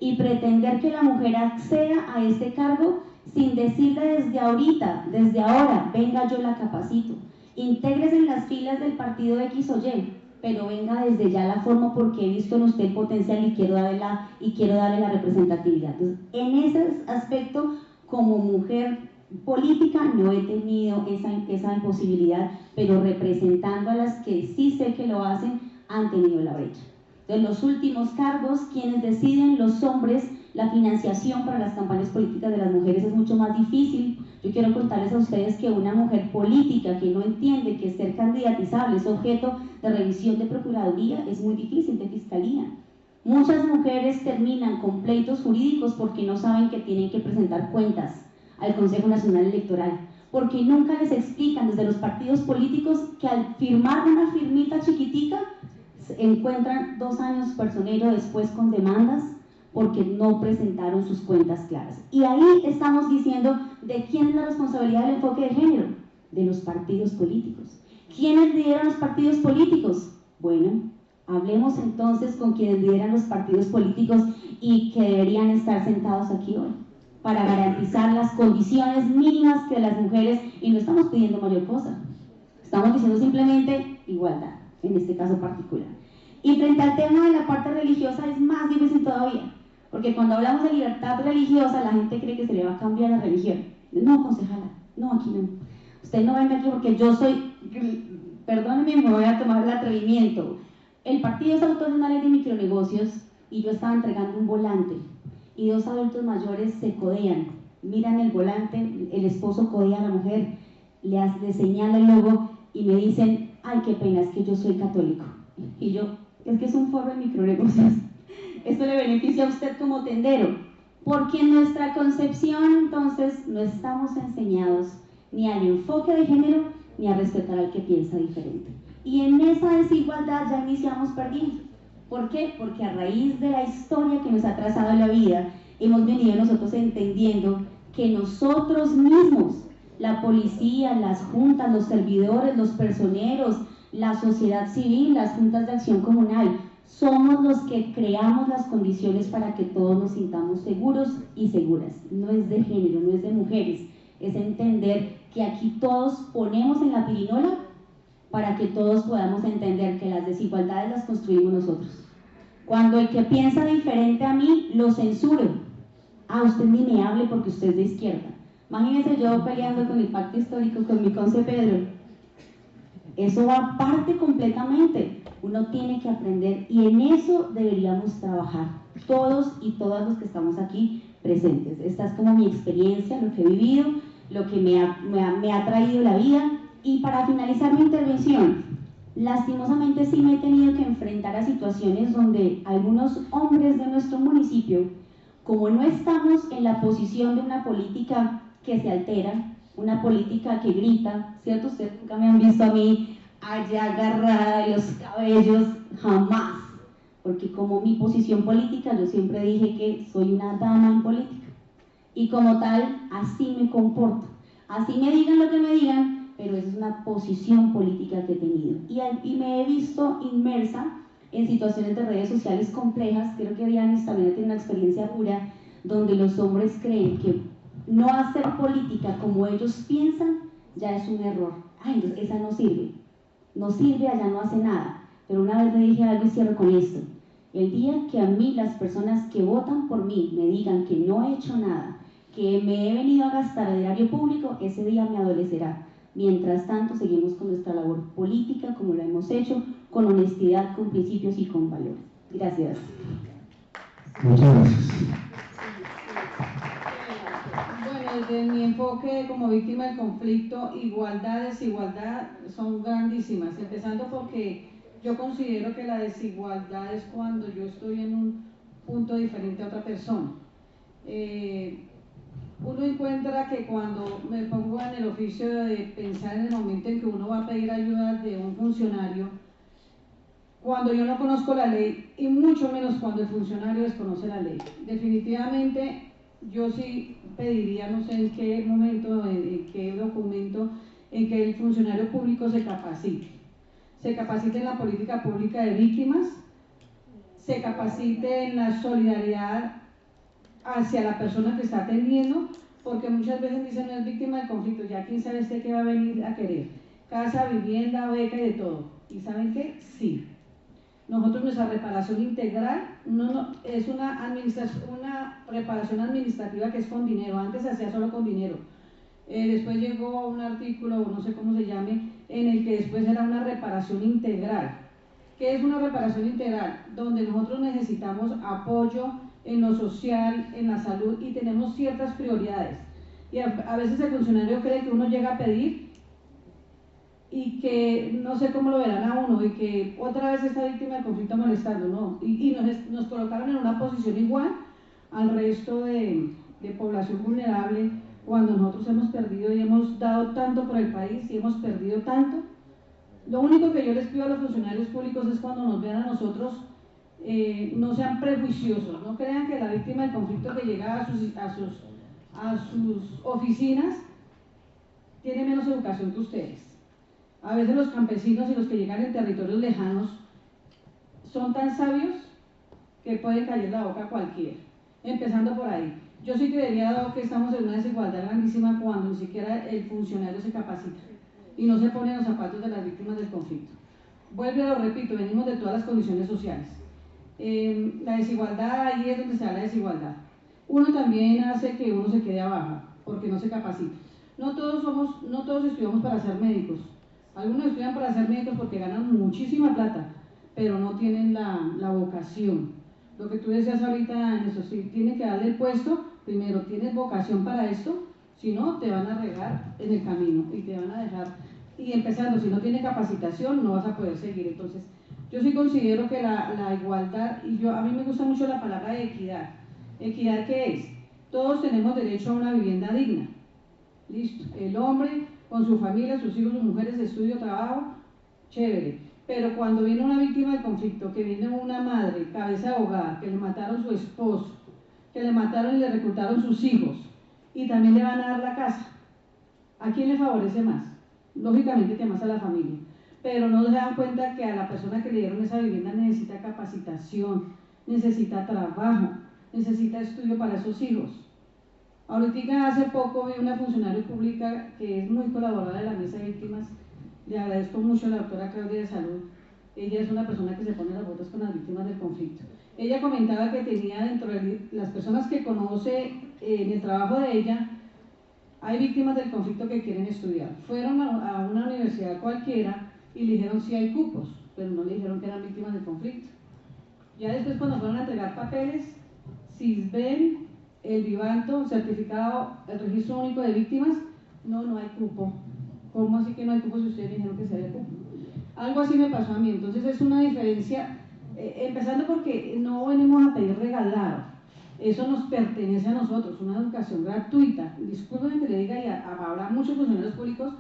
S5: Y pretender que la mujer acceda a este cargo sin decirle desde ahorita, desde ahora, venga, yo la capacito. Intégrese en las filas del partido X o Y, pero venga desde ya la forma porque he visto en usted potencial y quiero darle la representatividad. Entonces, en ese aspecto, como mujer política, no he tenido esa imposibilidad, pero representando a las que sí sé que lo hacen, han tenido la brecha. De los últimos cargos, quienes deciden, los hombres, la financiación para las campañas políticas de las mujeres es mucho más difícil. Yo quiero contarles a ustedes que una mujer política que no entiende que ser candidatizable es objeto de revisión de Procuraduría es muy difícil, de Fiscalía. Muchas mujeres terminan con pleitos jurídicos porque no saben que tienen que presentar cuentas al Consejo Nacional Electoral, porque nunca les explican desde los partidos políticos que al firmar una firmita chiquitica se encuentran 2 años personero después con demandas porque no presentaron sus cuentas claras. Y ahí estamos diciendo de quién es la responsabilidad del enfoque de género, de los partidos políticos. ¿Quiénes lideran los partidos políticos? Bueno, hablemos entonces con quienes lideran los partidos políticos y que deberían estar sentados aquí hoy, para garantizar las condiciones mínimas que las mujeres, y no estamos pidiendo mayor cosa, estamos diciendo simplemente igualdad, en este caso particular. Y frente al tema de la parte religiosa es más difícil todavía, porque cuando hablamos de libertad religiosa la gente cree que se le va a cambiar la religión. No, concejala, no, aquí no. Usted no venga aquí porque yo soy, perdónenme, me voy a tomar el atrevimiento. El partido es autor de una ley de micronegocios y yo estaba entregando un volante y 2 adultos mayores se codean, miran el volante, el esposo codea a la mujer, le señala el logo y me dicen, ay, qué pena, es que yo soy católico. Y yo, es que es un foro de micronegocios. Esto le beneficia a usted como tendero, porque en nuestra concepción entonces no estamos enseñados ni al enfoque de género ni a respetar al que piensa diferente. Y en esa desigualdad ya iniciamos perdiendo. ¿Por qué? Porque a raíz de la historia que nos ha trazado la vida hemos venido nosotros entendiendo que nosotros mismos, la policía, las juntas, los servidores, los personeros, la sociedad civil, las juntas de acción comunal, somos los que creamos las condiciones para que todos nos sintamos seguros y seguras. No es de género, no es de mujeres, es entender que aquí todos ponemos en la pirinola para que todos podamos entender que las desigualdades las construimos nosotros. Cuando el que piensa diferente a mí, lo censuro. Usted ni me hable porque usted es de izquierda. Imagínense yo peleando con el pacto histórico, con mi conce Pedro. Eso va aparte completamente. Uno tiene que aprender y en eso deberíamos trabajar, todos y todas los que estamos aquí presentes. Esta es como mi experiencia, lo que he vivido, lo que me ha traído la vida. Y para finalizar mi intervención, lastimosamente sí me he tenido que enfrentar a situaciones donde algunos hombres de nuestro municipio, como no estamos en la posición de una política que se altera, una política que grita, ¿cierto? Ustedes nunca me han visto a mí allá agarrada de los cabellos, jamás, porque como mi posición política, yo siempre dije que soy una dama en política, y como tal, así me comporto, así me digan lo que me digan, pero esa es una posición política que he tenido, y me he visto inmersa en situaciones de redes sociales complejas. Creo que Dianis también tiene una experiencia pura, donde los hombres creen que no hacer política como ellos piensan ya es un error. Entonces esa no sirve, allá no hace nada. Pero una vez le dije algo y cierro con esto: el día que a mí las personas que votan por mí me digan que no he hecho nada, que me he venido a gastar el erario público, ese día me adolecerá. Mientras tanto seguimos con nuestra labor política como lo hemos hecho, con honestidad, con principios y con valores. Gracias.
S1: Muchas gracias.
S2: Bueno, desde mi enfoque como víctima del conflicto, igualdad, desigualdad son grandísimas, empezando porque yo considero que la desigualdad es cuando yo estoy en un punto diferente a otra persona. Uno encuentra que cuando me pongo en el oficio de pensar en el momento en que uno va a pedir ayuda de un funcionario, cuando yo no conozco la ley, y mucho menos cuando el funcionario desconoce la ley, definitivamente yo sí pediría, no sé en qué momento, en qué documento, en que el funcionario público se capacite en la política pública de víctimas, se capacite en la solidaridad hacia la persona que está atendiendo, porque muchas veces dicen no es víctima del conflicto, ya quién sabe usted qué va a venir a querer, casa, vivienda, beca y de todo. ¿Y saben qué? Sí. Nosotros nuestra reparación integral es una reparación administrativa que es con dinero. Antes se hacía solo con dinero. Después llegó un artículo, no sé cómo se llame, en el que después era una reparación integral. ¿Qué es una reparación integral? Donde nosotros necesitamos apoyo en lo social, en la salud, y tenemos ciertas prioridades. Y a veces el funcionario cree que uno llega a pedir y que no sé cómo lo verán a uno, y que otra vez está víctima del conflicto molestando, ¿no? Y nos colocaron en una posición igual al resto de población vulnerable, cuando nosotros hemos perdido y hemos dado tanto por el país y hemos perdido tanto. Lo único que yo les pido a los funcionarios públicos es cuando nos vean a nosotros, no sean prejuiciosos, no crean que la víctima del conflicto que llega a sus oficinas tiene menos educación que ustedes. A veces los campesinos y los que llegan en territorios lejanos son tan sabios que pueden caer la boca a cualquiera, empezando por ahí. Yo sí creería, dado que estamos en una desigualdad grandísima, cuando ni siquiera el funcionario se capacita y no se pone en los zapatos de las víctimas del conflicto. Vuelvo y lo repito, venimos de todas las condiciones sociales. La desigualdad, ahí es donde se da la desigualdad. Uno también hace que uno se quede abajo, porque no se capacita. No todos estudiamos para ser médicos. Algunos estudian para ser médicos porque ganan muchísima plata, pero no tienen la vocación. Lo que tú decías ahorita, en eso sí, tienen que darle el puesto. Primero, ¿tienes vocación para esto? Si no, te van a regar en el camino y te van a dejar. Y empezando, si no tienes capacitación, no vas a poder seguir. Entonces, yo sí considero que la igualdad, y a mí me gusta mucho la palabra de equidad. ¿Equidad qué es? Todos tenemos derecho a una vivienda digna. Listo. El hombre con su familia, sus hijos, sus mujeres, estudio, trabajo, chévere. Pero cuando viene una víctima de conflicto, que viene una madre, cabeza de hogar, que le mataron a su esposo, que le mataron y le reclutaron sus hijos, y también le van a dar la casa. ¿A quién le favorece más? Lógicamente que más a la familia, pero no se dan cuenta que a la persona que le dieron esa vivienda necesita capacitación, necesita trabajo, necesita estudio para esos hijos. Ahorita hace poco vi una funcionaria pública que es muy colaboradora de la Mesa de Víctimas, le agradezco mucho a la doctora Claudia de Salud, ella es una persona que se pone las botas con las víctimas del conflicto. Ella comentaba que tenía dentro de las personas que conoce en el trabajo de ella, hay víctimas del conflicto que quieren estudiar. Fueron a una universidad cualquiera y le dijeron sí hay cupos, pero no le dijeron que eran víctimas del conflicto. Ya después cuando fueron a entregar papeles, CISBEN, el Vivanto, el certificado, el registro único de víctimas, no hay cupo. ¿Cómo así que no hay cupo si ustedes dijeron que se había cupo? Algo así me pasó a mí, entonces es una diferencia, empezando porque no venimos a pedir regalado, eso nos pertenece a nosotros, una educación gratuita. Disculpen que le diga, y habrá muchos funcionarios públicos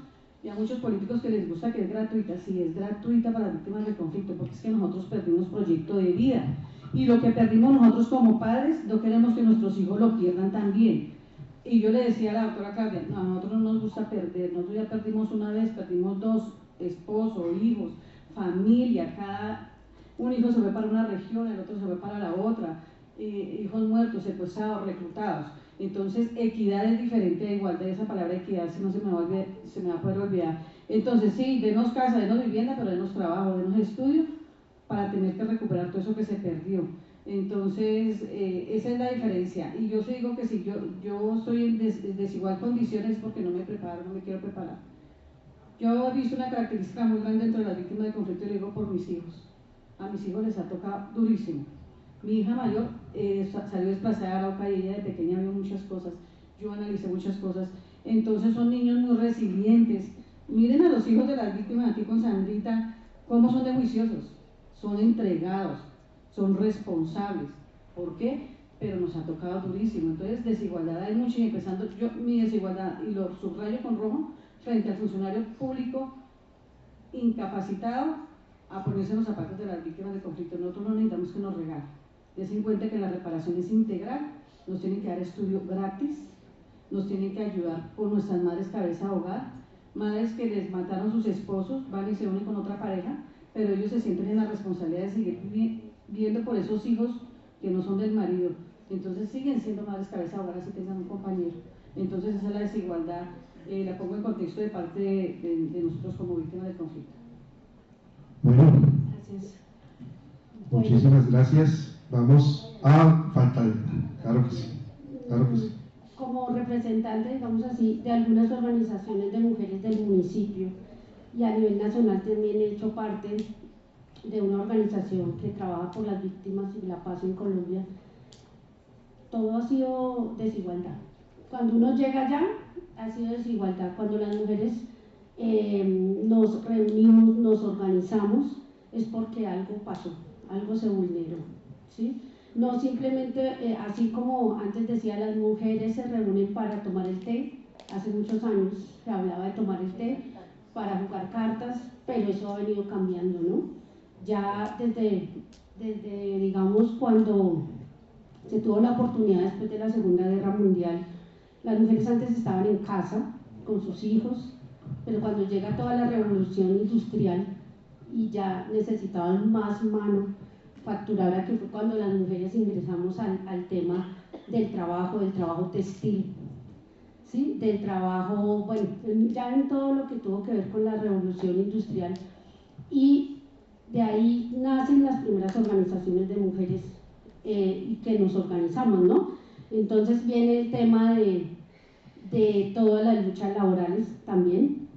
S2: y a muchos políticos que les gusta que es gratuita, sí es gratuita para las víctimas del conflicto, porque es que nosotros perdimos proyecto de vida, y lo que perdimos nosotros como padres, no queremos que nuestros hijos lo pierdan también. Y yo le decía a la doctora Claudia, no, a nosotros no nos gusta perder, nosotros ya perdimos una vez, perdimos dos, esposo, hijos, familia, un hijo se fue para una región, el otro se fue para la otra, hijos muertos, secuestrados, reclutados. Entonces, equidad es diferente a igualdad, esa palabra equidad si no se me va a poder olvidar. Entonces, sí, denos casa, denos vivienda, pero denos trabajo, denos estudio, para tener que recuperar todo eso que se perdió. Entonces, esa es la diferencia. Y yo sí digo que si yo estoy en desigual condiciones porque no me preparo, no me quiero preparar. Yo he visto una característica muy grande dentro de las víctimas de conflicto, y lo digo por mis hijos. A mis hijos les ha tocado durísimo. Mi hija mayor salió desplazada de Arauca y ella de pequeña vio muchas cosas. Yo analicé muchas cosas. Entonces son niños muy resilientes. Miren a los hijos de las víctimas aquí con Sandrita, cómo son de juiciosos. Son entregados, son responsables. ¿Por qué? Pero nos ha tocado durísimo. Entonces desigualdad hay mucho, y empezando yo, mi desigualdad, y lo subrayo con rojo, frente al funcionario público incapacitado a ponerse en los zapatos de las víctimas de conflicto. Nosotros no necesitamos que nos regalen. Des en cuenta que la reparación es integral, nos tienen que dar estudio gratis, nos tienen que ayudar con nuestras madres cabeza de hogar, madres que les mataron sus esposos, van y se unen con otra pareja, pero ellos se sienten en la responsabilidad de seguir viendo por esos hijos que no son del marido. Entonces siguen siendo madres cabeza de hogar así tengan un compañero. Entonces esa es la desigualdad. La pongo en contexto de parte de nosotros como víctimas del conflicto.
S1: Bueno,
S3: Gracias.
S1: muchísimas gracias. Vamos a faltar, claro que sí, claro que sí.
S3: Como representante, digamos así, de algunas organizaciones de mujeres del municipio, y a nivel nacional también he hecho parte de una organización que trabaja por las víctimas y la paz en Colombia, todo ha sido desigualdad. Cuando uno llega allá, ha sido desigualdad. Cuando las mujeres nos reunimos, nos organizamos, es porque algo pasó, algo se vulneró, ¿sí? No simplemente, así como antes decía, las mujeres se reúnen para tomar el té, hace muchos años se hablaba de tomar el té, para jugar cartas, pero eso ha venido cambiando, ¿no? Ya desde digamos, cuando se tuvo la oportunidad después de la Segunda Guerra Mundial, las mujeres antes estaban en casa con sus hijos, pero cuando llega toda la revolución industrial y ya necesitaban más mano facturada, que fue cuando las mujeres ingresamos al tema del trabajo textil, ¿sí? Del trabajo, bueno, ya en todo lo que tuvo que ver con la revolución industrial, y de ahí nacen las primeras organizaciones de mujeres y que nos organizamos, ¿no? Entonces viene el tema de todas las luchas laborales también.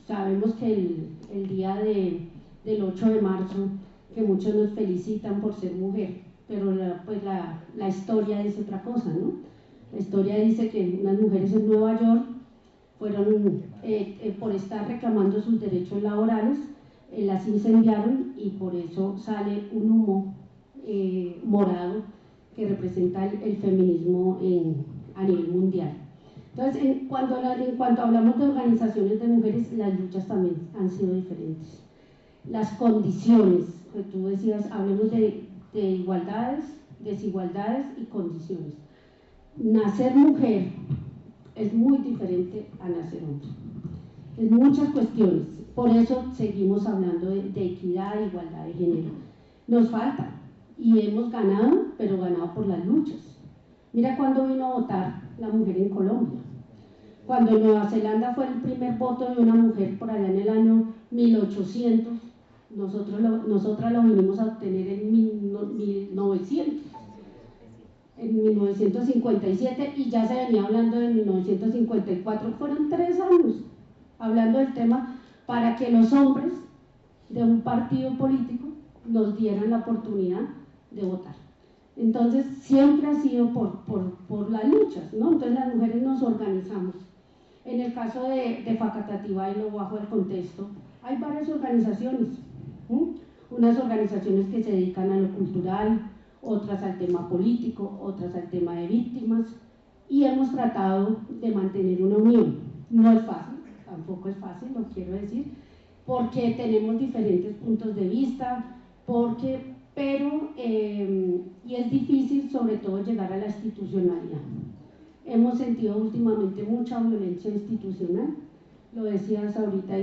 S3: Sabemos que el día del 8 de marzo, que muchos nos felicitan por ser mujer, pero la historia dice otra cosa, ¿no? La historia dice que unas mujeres en Nueva York fueron, por estar reclamando sus derechos laborales, las incendiaron, y por eso sale un humo morado que representa el feminismo a nivel mundial. Entonces, en cuanto hablamos de organizaciones de mujeres, las luchas también han sido diferentes. Las condiciones, que tú decías, hablemos de igualdades, desigualdades y condiciones. Nacer mujer es muy diferente a nacer hombre, en muchas cuestiones. Por eso seguimos hablando de equidad e igualdad de género. Nos falta, y hemos ganado, pero ganado por las luchas. Mira cuándo vino a votar la mujer en Colombia. Cuando en Nueva Zelanda fue el primer voto de una mujer por allá en el año 1800, nosotras lo vinimos a obtener en 1957, y ya se venía hablando de 1954. Fueron 3 años hablando del tema para que los hombres de un partido político nos dieran la oportunidad de votar. Entonces siempre ha sido por las luchas, ¿no? Entonces las mujeres nos organizamos. En el caso de Facatativá, y lo bajo el contexto, hay varias organizaciones, unas organizaciones que se dedican a lo cultural, otras al tema político, otras al tema de víctimas, y hemos tratado de mantener una unión. No es fácil, tampoco es fácil, lo quiero decir, porque tenemos diferentes puntos de vista, y es difícil sobre todo llegar a la institucionalidad. Hemos sentido últimamente mucha violencia institucional, lo decías ahorita,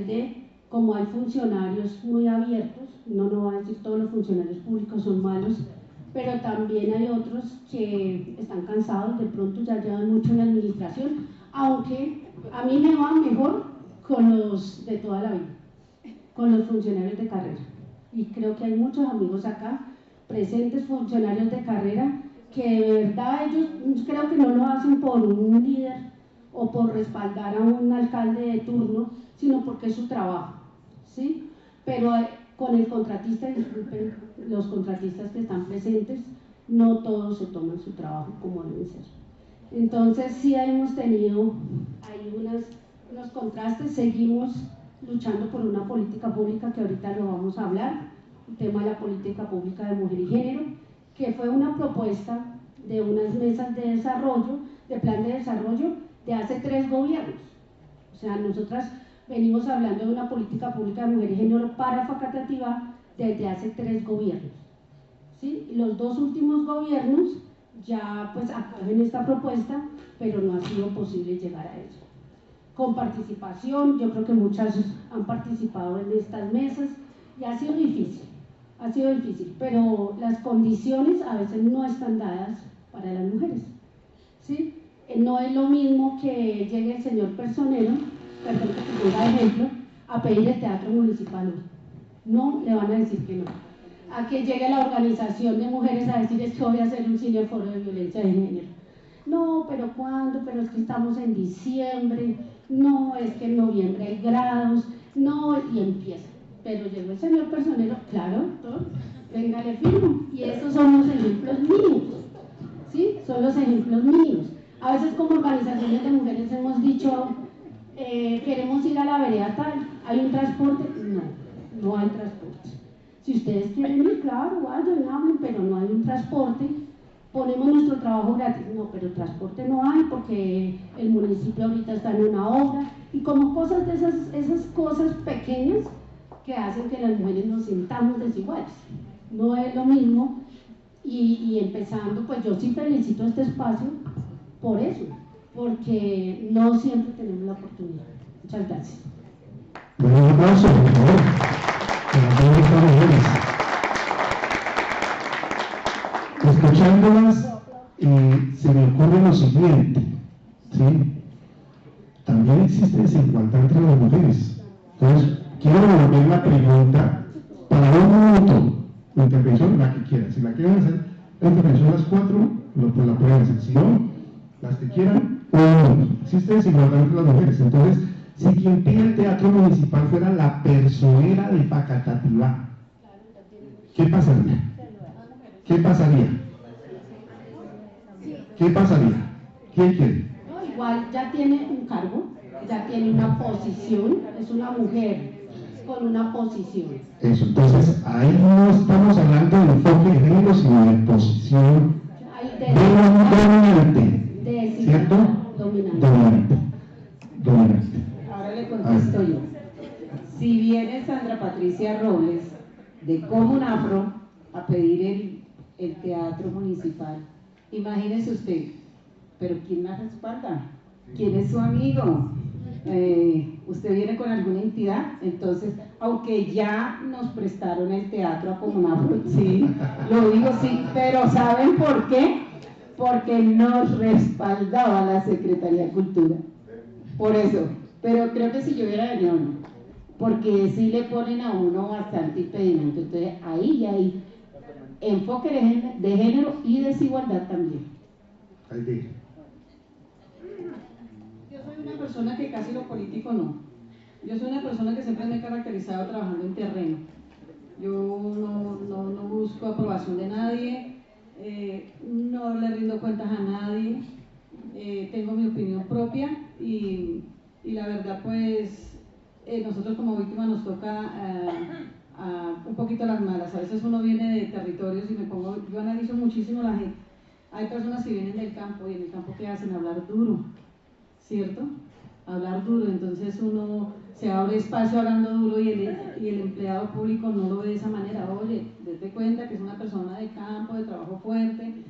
S3: como hay funcionarios muy abiertos, no va a decir todos los funcionarios públicos son malos, pero también hay otros que están cansados, de pronto ya llevan mucho en la administración, aunque a mí me va mejor con los de toda la vida, con los funcionarios de carrera. Y creo que hay muchos amigos acá, presentes, funcionarios de carrera, que de verdad ellos creo que no lo hacen por un líder o por respaldar a un alcalde de turno, sino porque es su trabajo, ¿sí? Pero con el contratista, disculpen, los contratistas que están presentes, no todos se toman su trabajo como deben ser. Entonces sí hemos tenido ahí unos contrastes, seguimos luchando por una política pública que ahorita lo vamos a hablar, el tema de la política pública de mujer y género, que fue una propuesta de unas mesas de desarrollo, de plan de desarrollo de hace 3 gobiernos. O sea, nosotras venimos hablando de una política pública de mujer y género para Facatativá desde hace 3 gobiernos, ¿sí? Los 2 últimos gobiernos ya pues acogen esta propuesta, pero no ha sido posible llegar a ella. Con participación, yo creo que muchas han participado en estas mesas y ha sido difícil, pero las condiciones a veces no están dadas para las mujeres, ¿sí? No es lo mismo que llegue el señor personero, perdón que ponga ejemplo, a pedir el teatro municipal. No le van a decir que no. A que llegue la organización de mujeres a decir es que voy a hacer un cineforo de violencia de género. No, pero ¿cuándo? Pero es que estamos en diciembre, no, es que en noviembre hay grados, no, y empieza. Pero llegó el señor personero, claro, doctor, venga, le firmo. Y esos son los ejemplos mínimos, ¿sí? Son los ejemplos mínimos. A veces como organizaciones de mujeres hemos dicho, queremos ir a la vereda tal, ¿hay un transporte? No hay transporte. Si ustedes quieren ir, claro, vayan, hablen, pero no hay un transporte. Ponemos nuestro trabajo gratis, no, pero transporte no hay porque el municipio ahorita está en una obra, y como cosas de esas cosas pequeñas que hacen que las mujeres nos sintamos desiguales. No es lo mismo, y empezando, pues yo sí felicito este espacio por eso, porque no siempre tenemos la oportunidad. Muchas gracias.
S1: Un aplauso, por favor. Escuchándolas, se me ocurre lo siguiente, ¿sí? También existe desigualdad entre las mujeres. Entonces, quiero devolver la pregunta para 1 minuto, la intervención, la que quieran. Si la quieren hacer, la intervención las 4, pues la pueden hacer. Si no, las que quieran, 1 minuto. Existe desigualdad entre las mujeres. Entonces, si quien pide el teatro municipal fuera la personera de Facatativá, ¿qué pasaría? ¿Qué pasaría? ¿Qué pasaría? ¿Quién quiere?
S3: No, igual ya tiene un cargo, ya tiene una posición, es una mujer con una posición.
S1: Eso, entonces ahí no estamos hablando de enfoque de género, sino de posición dominante, ¿cierto? Dominante.
S4: Ahora le contesto yo. Si viene Sandra Patricia Robles de Comunafro a pedir el teatro municipal. Imagínese usted, pero ¿quién la respalda? ¿Quién es su amigo? Usted viene con alguna entidad, entonces, aunque ya nos prestaron el teatro a Comunafro, sí, lo digo sí, pero ¿saben por qué? Porque nos respaldaba la Secretaría de Cultura, por eso, pero creo que si yo hubiera venido, no, porque sí le ponen a uno bastante impedimento, entonces ahí hay enfoque de género y desigualdad también.
S2: Yo soy una persona que casi lo político no. Yo soy una persona que siempre me he caracterizado trabajando en terreno. Yo no busco aprobación de nadie, no le rindo cuentas a nadie, tengo mi opinión propia y la verdad pues nosotros como víctimas nos toca un poquito las malas. A veces uno viene de territorios y yo analizo muchísimo la gente. Hay personas que vienen del campo y en el campo ¿qué hacen? Hablar duro, ¿cierto? Hablar duro, entonces uno se abre espacio hablando duro y el empleado público no lo ve de esa manera. Oye, date cuenta que es una persona de campo, de trabajo fuerte.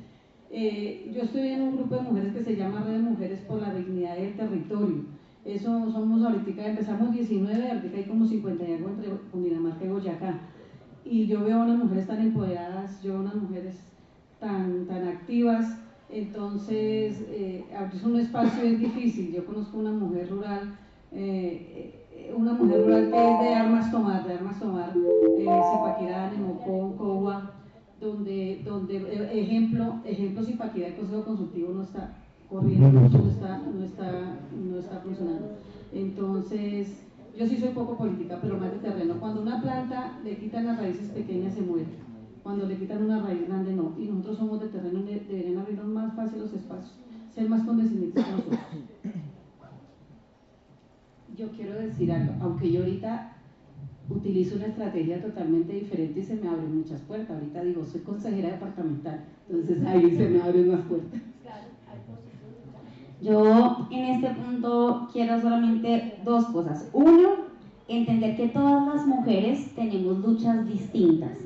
S2: Yo estoy en un grupo de mujeres que se llama Red de Mujeres por la Dignidad del Territorio. Eso somos ahorita, empezamos 19, ahorita hay como 50 y algo entre Cundinamarca y Boyacá. Y yo veo a unas mujeres tan empoderadas, yo veo a unas mujeres tan activas. Entonces, abrirse un espacio es difícil. Yo conozco una mujer rural que es de armas tomar, Zipaquirá, Nemocón, Cogua, donde ejemplo Zipaquirá, el Consejo Consultivo no está corriendo, no está funcionando. Entonces, yo sí soy poco política, pero más de terreno. Cuando una planta le quitan las raíces pequeñas se muere. Cuando le quitan una raíz grande no, y nosotros somos de terreno, deberían abrirnos más fácil los espacios, ser más condescendientes con nosotros.
S4: Yo quiero decir algo, aunque yo ahorita utilizo una estrategia totalmente diferente y se me abren muchas puertas. Ahorita digo, soy consejera departamental, entonces ahí se me abren más puertas.
S5: Yo en este punto quiero solamente dos cosas. Uno, entender que todas las mujeres tenemos luchas distintas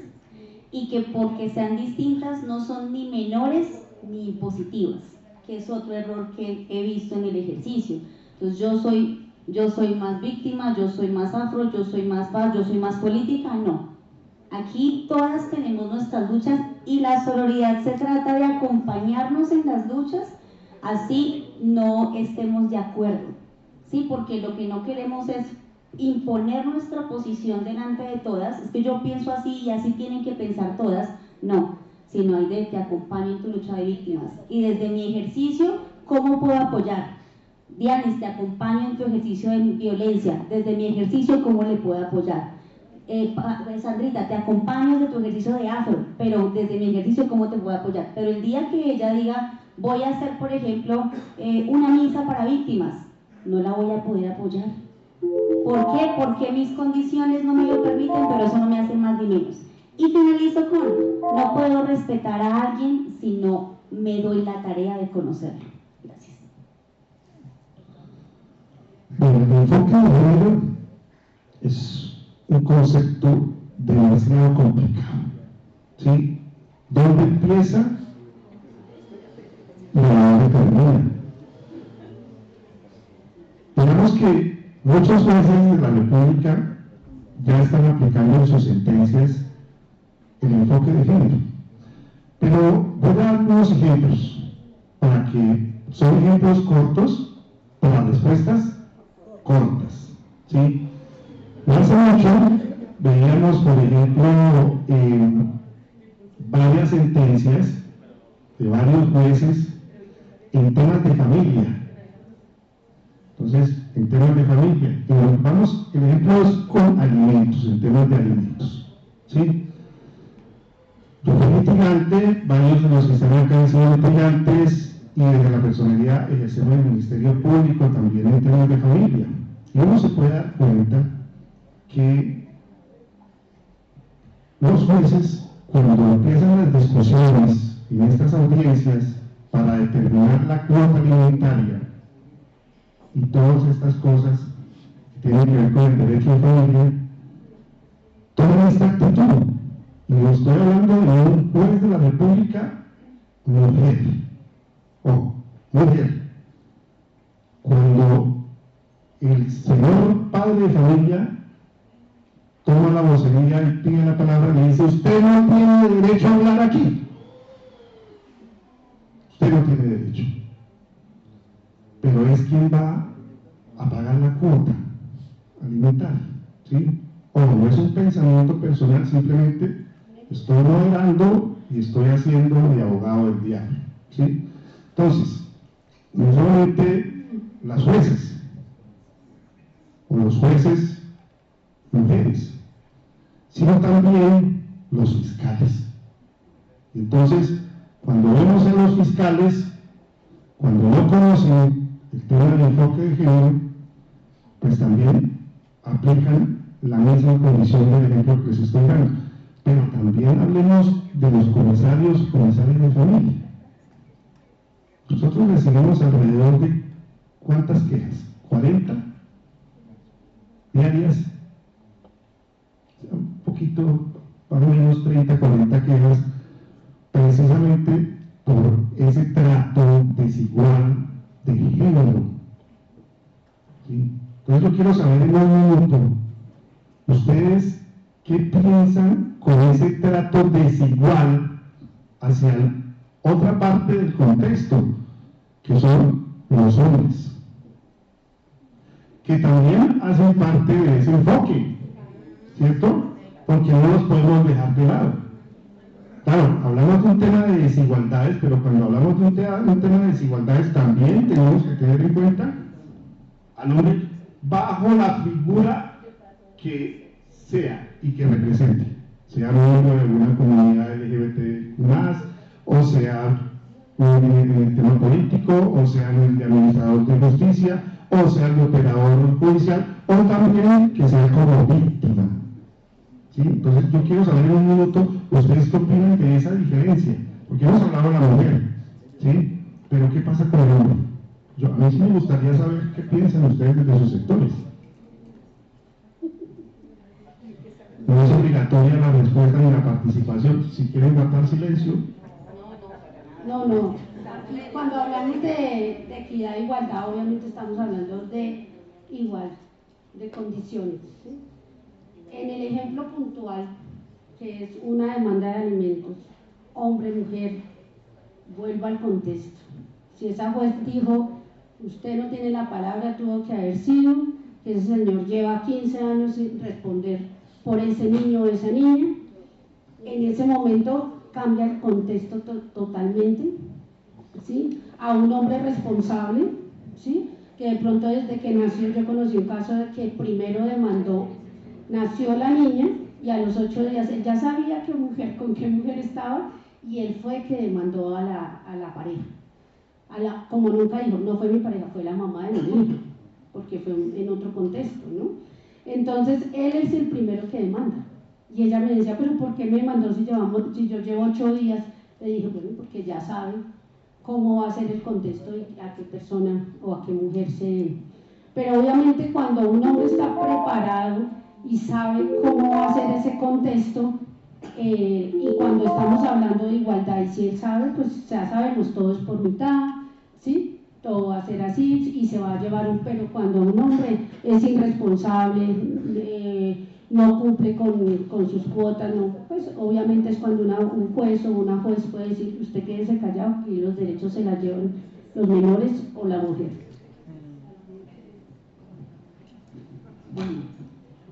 S5: y que porque sean distintas no son ni menores ni impositivas, que es otro error que he visto en el ejercicio. Entonces yo soy más víctima, yo soy más afro, yo soy más paz, yo soy más política, no. Aquí todas tenemos nuestras luchas y la sororidad se trata de acompañarnos en las luchas, así no estemos de acuerdo, ¿sí? Porque lo que no queremos es imponer nuestra posición delante de todas, es que yo pienso así y así tienen que pensar todas, no, sino hay de te acompaño en tu lucha de víctimas y desde mi ejercicio, ¿cómo puedo apoyar? Dianis, te acompaño en tu ejercicio de violencia, desde mi ejercicio, ¿cómo le puedo apoyar? Sandrita, te acompaño desde tu ejercicio de afro, pero desde mi ejercicio, ¿cómo te puedo apoyar? Pero el día que ella diga, voy a hacer, por ejemplo, una misa para víctimas, no la voy a poder apoyar. ¿Por qué? Porque mis condiciones no me lo permiten, pero eso no me hace más ni menos. Y finalizo con, no puedo respetar a alguien si no me doy la tarea de conocerlo. Gracias.
S1: Bueno, el enfoque de género es un concepto demasiado complicado, ¿sí? ¿Dónde empieza y dónde termina? Digamos que muchos jueces de la República ya están aplicando en sus sentencias el enfoque de género, pero voy a dar unos ejemplos para que son ejemplos cortos para respuestas cortas, ¿sí? No hace mucho veíamos, por ejemplo, varias sentencias de varios jueces en temas de familia. Entonces, en temas de familia, y vamos, el ejemplo es con alimentos, en temas de alimentos, ¿sí? Yo fui litigante, varios de los que están acá han sido litigantes, y desde la personalidad ejercemos el Ministerio Público también en temas de familia. Y uno se puede dar cuenta que los jueces, cuando empiezan las discusiones en estas audiencias para determinar la cuota alimentaria y todas estas cosas que tienen que ver con el derecho de familia, toman esta actitud Y no estoy hablando de un juez de la República, mujer, o mujer. Cuando el señor padre de familia toma la vocería y pide la palabra y le dice: usted no tiene derecho a hablar aquí. Usted no tiene derecho. Pero es quien va a pagar la cuota alimentaria, ¿sí? O no es un pensamiento personal, simplemente estoy moderando y estoy haciendo de abogado del diablo, ¿sí? Entonces, no solamente las jueces o los jueces mujeres, sino también los fiscales. Entonces, cuando vemos a los fiscales, cuando no conocen el tema del enfoque de género, pues también aplican la misma condición del ejemplo que les estoy dando. Pero también hablemos de los comisarios y comisarias de familia. Nosotros recibimos alrededor de ¿cuántas quejas? 40 diarias, un poquito, más o menos 30, 40 quejas, precisamente por ese trato desigual de género, ¿sí? Entonces yo quiero saber en un minuto, ¿ustedes qué piensan con ese trato desigual hacia otra parte del contexto, que son los hombres, que también hacen parte de ese enfoque, ¿cierto? Porque no los podemos dejar de lado. Claro, hablamos de un tema de desigualdades, pero cuando hablamos de un tema de desigualdades también tenemos que tener en cuenta al hombre bajo la figura que sea y que represente, sea miembro de alguna comunidad LGBT+, o sea un tema político, o sea el de administrador de justicia, o sea el operador judicial, o también que sea como víctima, ¿sí? Entonces yo quiero saber en un minuto, ¿ustedes qué opinan de esa diferencia? Porque hemos hablado de la mujer, ¿sí? Pero ¿qué pasa con el hombre? A mí sí me gustaría saber qué piensan ustedes desde sus sectores. No es obligatoria la respuesta ni la participación. Si quieren guardar silencio.
S3: No. Cuando hablamos de equidad e igualdad, obviamente estamos hablando de igual, de condiciones, ¿sí? En el ejemplo puntual, que es una demanda de alimentos, hombre, mujer, vuelvo al contexto. Si esa juez dijo, usted no tiene la palabra, tuvo que haber sido que ese señor lleva 15 años sin responder por ese niño o esa niña, en ese momento cambia el contexto totalmente, ¿sí? A un hombre responsable, ¿sí? Que de pronto desde que nació, yo conocí un caso de que primero demandó, nació la niña y a los 8 días él ya sabía con qué mujer estaba, y él fue que demandó a la pareja. Como nunca dijo, no fue mi pareja, fue la mamá de mi hijo, porque fue en otro contexto, ¿no? Entonces él es el primero que demanda, y ella me decía, pero ¿por qué me demandó si yo llevo 8 días? Le dije, bueno, porque ya sabe cómo va a ser el contexto y a qué persona o a qué mujer se... Pero obviamente cuando un hombre está preparado y sabe cómo va a ser ese contexto, y cuando estamos hablando de igualdad, y si él sabe, pues ya sabemos, todo es por mitad, ¿sí? Todo va a ser así y se va a llevar pero cuando un hombre es irresponsable, no cumple con sus cuotas, no, pues obviamente es cuando un juez o una juez puede decir, usted quédese callado y los derechos se las llevan los menores o la mujer.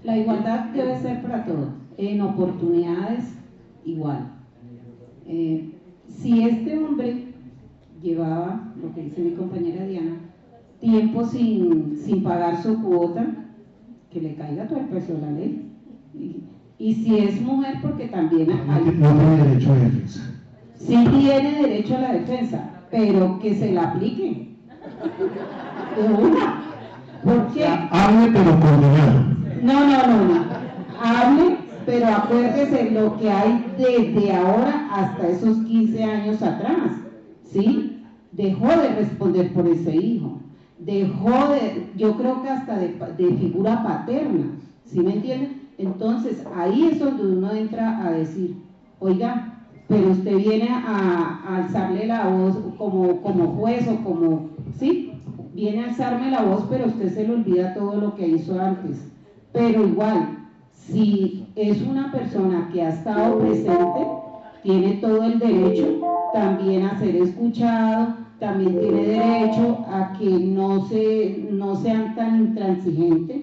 S4: La igualdad debe ser para todos, en oportunidades igual. Si este hombre llevaba, lo que dice mi compañera Diana, tiempo sin pagar su cuota, que le caiga todo el peso de la ley. Y si es mujer, porque también
S1: no tiene derecho a defensa.
S4: Sí tiene derecho a la defensa, pero que se la aplique. ¿Por qué?
S1: Hable pero coordinado.
S4: No. Hable, pero acuérdese lo que hay desde ahora hasta esos 15 años atrás, ¿sí? Dejó de responder por ese hijo, yo creo que hasta de figura paterna, ¿sí me entienden? Entonces ahí es donde uno entra a decir, oiga, pero usted viene a alzarle la voz como juez o como, ¿sí? Viene a alzarme la voz, pero usted se le olvida todo lo que hizo antes. Pero igual, si es una persona que ha estado presente, tiene todo el derecho también a ser escuchado, también tiene derecho a que no sean tan intransigentes,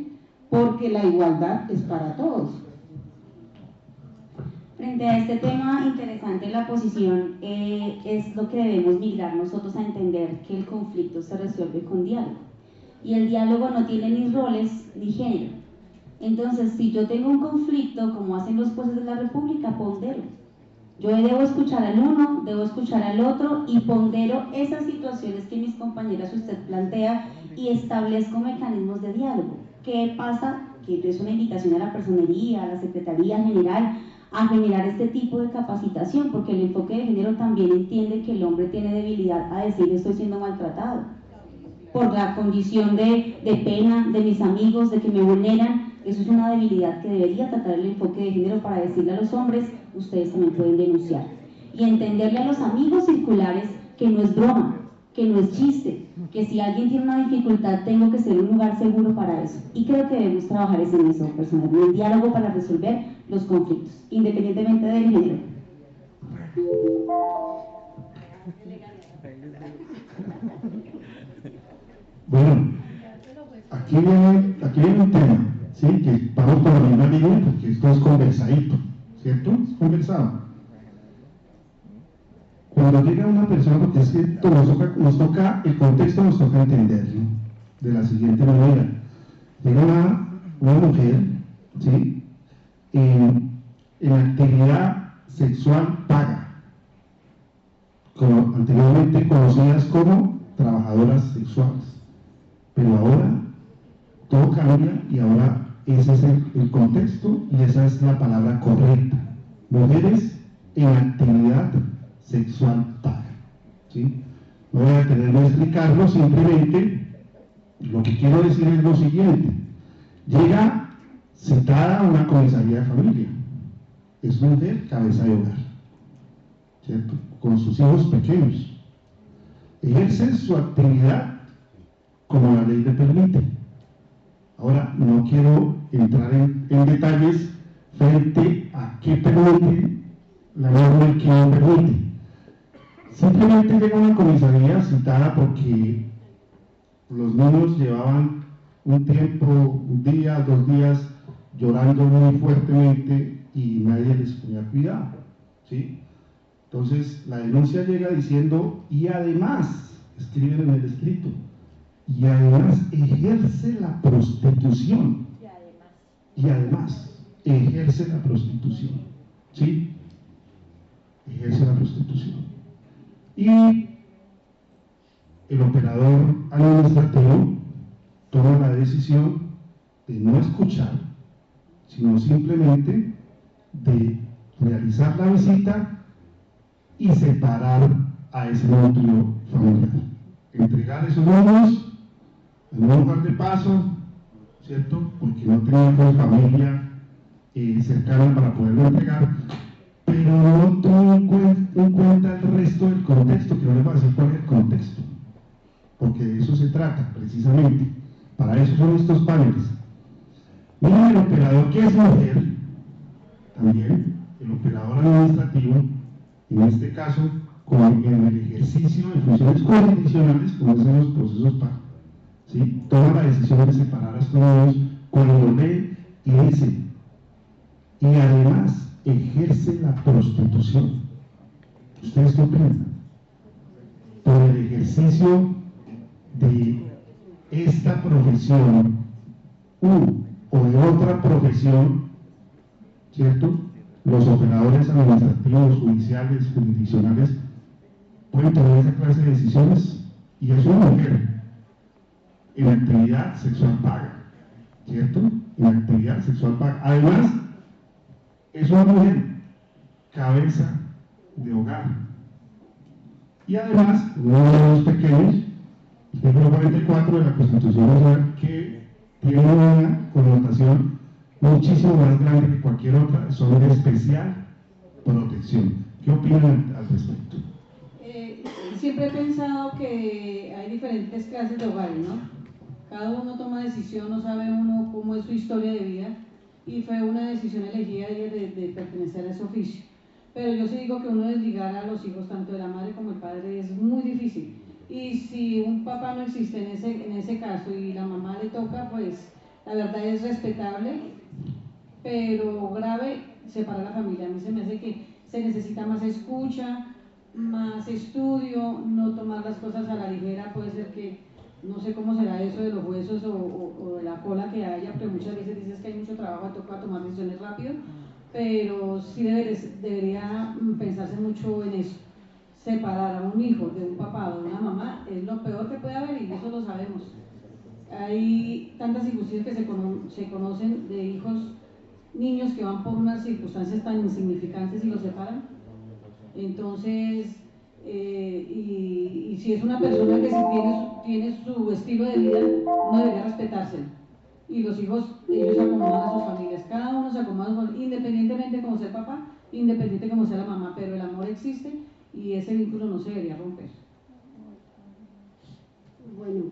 S4: porque la igualdad es para todos.
S5: Frente a este tema interesante, la posición es lo que debemos migrar nosotros a entender, que el conflicto se resuelve con diálogo. Y el diálogo no tiene ni roles ni género. Entonces, si yo tengo un conflicto, como hacen los jueces de la República, pondero. Yo debo escuchar al uno, debo escuchar al otro y pondero esas situaciones que mis compañeras usted plantea y establezco mecanismos de diálogo. ¿Qué pasa? Que es una invitación a la personería, a la Secretaría General, a generar este tipo de capacitación, porque el enfoque de género también entiende que el hombre tiene debilidad a decir estoy siendo maltratado, por la condición de pena de mis amigos, de que me vulneran. Eso es una debilidad que debería tratar el enfoque de género para decirle a los hombres, ustedes también pueden denunciar. Y entenderle a los amigos circulares que no es broma, que no es chiste, que si alguien tiene una dificultad tengo que ser un lugar seguro para eso. Y creo que debemos trabajar en eso, personalmente, en el diálogo para resolver los conflictos, independientemente del género.
S1: Bueno, aquí viene un tema, ¿sí? Que vamos por la misma línea, porque esto es conversadito, ¿cierto? Es conversado. Cuando llega una persona, porque es que nos toca el contexto, nos toca entenderlo de la siguiente manera. Llega una mujer, ¿sí? En actividad sexual paga, como anteriormente conocidas como trabajadoras sexuales. Pero ahora todo cambia y ahora ese es el contexto y esa es la palabra correcta. Mujeres en actividad sexual paga, ¿sí? No voy a detenerme a explicarlo, simplemente lo que quiero decir es lo siguiente. Llega citada a una comisaría de familia, es mujer cabeza de hogar, ¿cierto? Con sus hijos pequeños, ejerce su actividad como la ley le permite. Ahora, no quiero entrar en detalles frente a qué permite la norma y qué no permite. Simplemente llega una comisaría citada porque los niños llevaban un tiempo, un día, 2 días, llorando muy fuertemente y nadie les ponía cuidado, ¿sí? Entonces, la denuncia llega diciendo, y además, escriben en el escrito, y además ejerce la prostitución. Y además ejerce la prostitución. ¿Sí? Ejerce la prostitución. Y el operador administrativo toma la decisión de no escuchar, sino simplemente de realizar la visita y separar a ese núcleo familiar. Entregar esos niños en un lugar de paso, ¿cierto? Porque no teníamos familia cercana para poderlo entregar, pero no tuvo en cuenta el resto del contexto, que no les voy a decir cuál es el contexto, porque de eso se trata precisamente. Para eso son estos paneles. Mira, el operador que es mujer, también, el operador administrativo, en este caso, en el ejercicio de funciones jurisdiccionales, como hacen los procesos PAC, ¿sí? Toma la decisión de separar a estos niños cuando lee y dice, y además ejerce la prostitución. ¿Ustedes qué opinan? Por el ejercicio de esta profesión o de otra profesión, ¿cierto? Los operadores administrativos, judiciales, jurisdiccionales pueden tomar esa clase de decisiones, y es una mujer en actividad sexual paga, ¿cierto? En actividad sexual paga. Además, es una mujer cabeza de hogar. Y además, uno de los pequeños, el artículo 44 de la Constitución Nacional, que tiene una connotación muchísimo más grande que cualquier otra, son de especial protección. ¿Qué opinan al respecto?
S2: Siempre he pensado que hay diferentes clases de hogares, ¿no? Cada uno toma decisión, no sabe uno cómo es su historia de vida, y fue una decisión elegida de pertenecer a ese oficio. Pero yo sí digo que uno desligar a los hijos, tanto de la madre como el padre, es muy difícil. Y si un papá no existe en ese caso y la mamá le toca, pues la verdad es respetable, pero grave separar la familia. A mí se me hace que se necesita más escucha, más estudio, no tomar las cosas a la ligera. Puede ser que, no sé cómo será eso de los huesos o de la cola que haya, pero muchas veces dices que hay mucho trabajo, toca tomar decisiones rápido, pero sí debería pensarse mucho en eso. Separar a un hijo de un papá o de una mamá es lo peor que puede haber, y eso lo sabemos. Hay tantas circunstancias que se conocen de niños que van por unas circunstancias tan insignificantes y los separan. Entonces, y si es una persona que tiene su estilo de vida, no debería respetárselo. Y los hijos, ellos se acomodan a sus familias, cada uno se acomoda, independientemente como sea el papá, independiente como sea la mamá, pero el amor existe y ese vínculo no se debería romper.
S3: Bueno,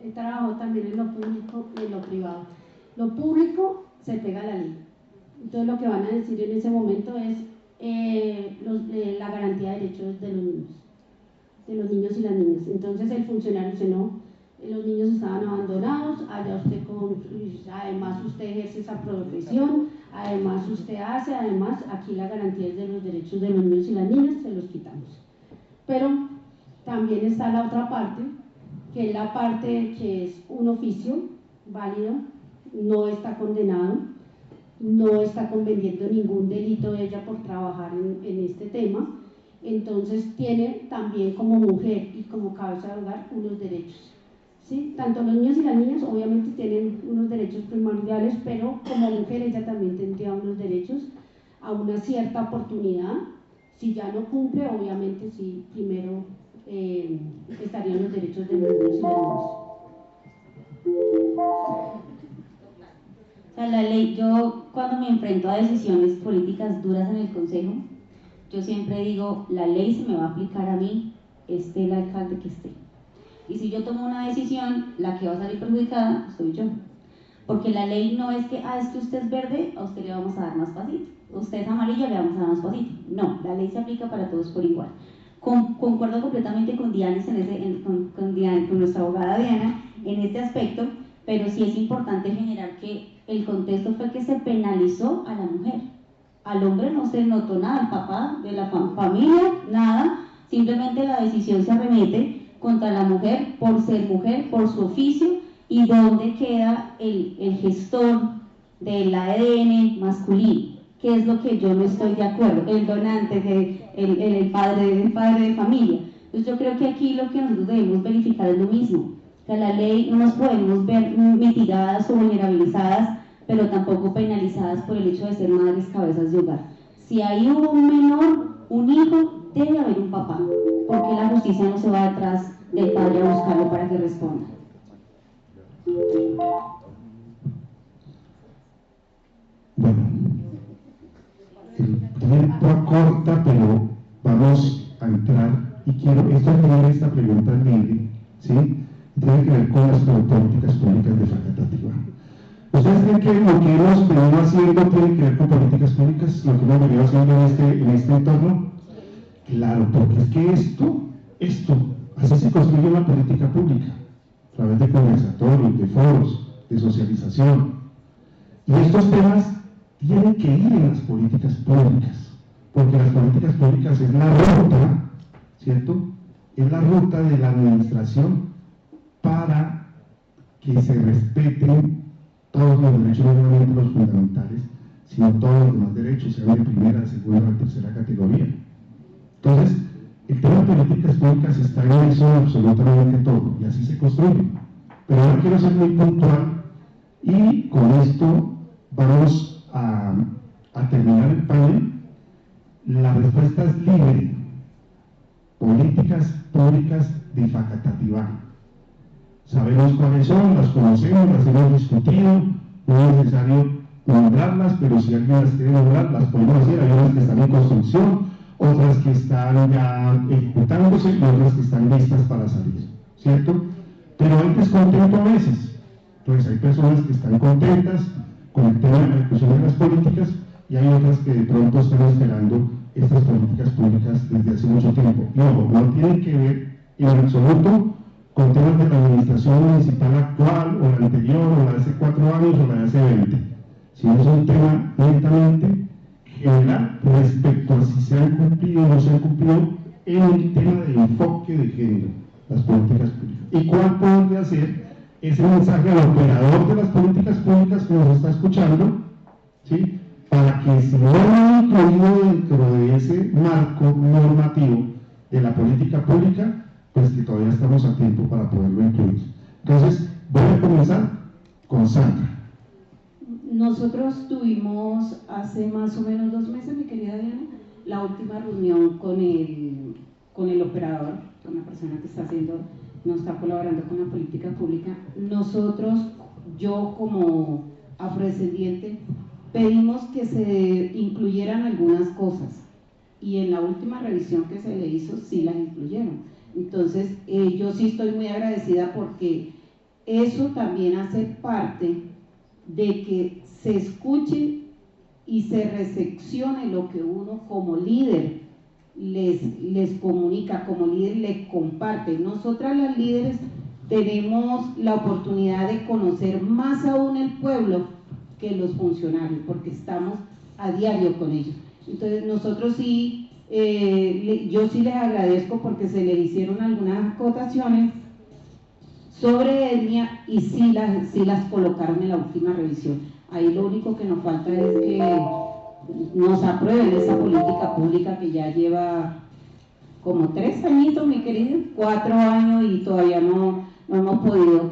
S3: he trabajado también en lo público y en lo privado. Lo público se pega a la ley. Entonces lo que van a decir en ese momento es la garantía de derechos de los niños y las niñas. Entonces el funcionario dice no, los niños estaban abandonados, allá usted además usted ejerce esa profesión, además usted hace, además aquí la garantía es de los derechos de los niños y las niñas, se los quitamos. Pero también está la otra parte, que es la parte que es un oficio válido, no está condenado, no está cometiendo ningún delito ella por trabajar en este tema, entonces tiene también como mujer y como cabeza de hogar unos derechos, ¿sí? Tanto los niños y las niñas obviamente tienen unos derechos primordiales, pero como mujer ella también tendría unos derechos a una cierta oportunidad. Si ya no cumple, obviamente sí, primero estarían los derechos de los niños y las niñas.
S5: O sea, la ley, yo cuando me enfrento a decisiones políticas duras en el Consejo, yo siempre digo, la ley se me va a aplicar a mí, esté el alcalde que esté. Y si yo tomo una decisión, la que va a salir perjudicada soy yo. Porque la ley no es que, es que usted es verde, a usted le vamos a dar más pasito. Usted es amarillo, le vamos a dar más pasito. No, la ley se aplica para todos por igual. Concuerdo completamente con Diana, con nuestra abogada Diana, en este aspecto, pero sí es importante generar que el contexto fue que se penalizó a la mujer. Al hombre no se notó nada, al papá de la familia, nada, simplemente la decisión se arremete contra la mujer, por su oficio, y dónde queda el gestor del ADN masculino, que es lo que yo no estoy de acuerdo, el donante, el padre de familia. Entonces yo creo que aquí lo que nosotros debemos verificar es lo mismo, que la ley no nos podemos ver mitigadas o vulnerabilizadas, pero tampoco penalizadas por el hecho de ser madres cabezas de hogar. Si ahí hubo un menor, un hijo, debe haber un papá, porque la justicia no se va detrás del padre a buscarlo para que responda.
S1: Bueno, el tiempo acorta, pero vamos a entrar y quiero, esta pregunta libre, ¿sí? Tiene que ver con las políticas públicas de Facatativá. ¿Ustedes creen que lo que hemos venido haciendo tiene que ver con políticas públicas, lo que hemos venido haciendo en este entorno? Claro, porque es que esto, así se construye una política pública, a través de conversatorios, de foros, de socialización. Y estos temas tienen que ir en las políticas públicas, porque las políticas públicas es la ruta, ¿cierto? Es la ruta de la administración para que se respeten todos los derechos, no solamente los fundamentales, sino todos los demás derechos, sean de primera, segunda o tercera categoría. Entonces, el tema de políticas públicas está en eso absolutamente todo, y así se construye. Pero ahora quiero ser muy puntual, y con esto vamos a terminar el panel. La respuesta es libre. Políticas públicas de Facatativá. Sabemos cuáles son, las conocemos, las hemos discutido, no es necesario nombrarlas, pero si alguien las quiere nombrar, las podemos decir. Hay unas que están en construcción, otras que están ya ejecutándose y otras que están listas para salir, ¿cierto? Pero hay descontento a veces. Entonces hay personas que están contentas con el tema de la ejecución de las políticas y hay otras que de pronto están esperando estas políticas públicas desde hace mucho tiempo. Y ojo, no tienen que ver en absoluto con temas de la administración municipal actual o la anterior o la de hace 4 años o la de hace 20, sino es un tema netamente general respecto a si se han cumplido o no se han cumplido en el tema de enfoque de género, las políticas públicas. ¿Y cuál podría ser ese mensaje al operador de las políticas públicas que nos está escuchando, ¿sí? Para que si no lo han incluido dentro de ese marco normativo de la política pública, pues que todavía estamos a tiempo para poderlo incluir? Entonces, voy a comenzar con Sandra.
S4: Nosotros tuvimos hace más o menos 2 meses, mi querida Diana, la última reunión con el operador, con la persona que nos está colaborando con la política pública. Nosotros, yo como afrodescendiente, pedimos que se incluyeran algunas cosas y en la última revisión que se le hizo sí las incluyeron. Entonces yo sí estoy muy agradecida porque eso también hace parte de que se escuche y se recepcione lo que uno como líder les comunica, como líder les comparte. Nosotras las líderes tenemos la oportunidad de conocer más aún el pueblo que los funcionarios, porque estamos a diario con ellos. Entonces nosotros sí, yo sí les agradezco porque se les hicieron algunas acotaciones sobre etnia y sí las colocaron en la última revisión. Ahí lo único que nos falta es que nos aprueben esa política pública que ya lleva como 3 añitos, mi querido, 4 años y todavía no hemos podido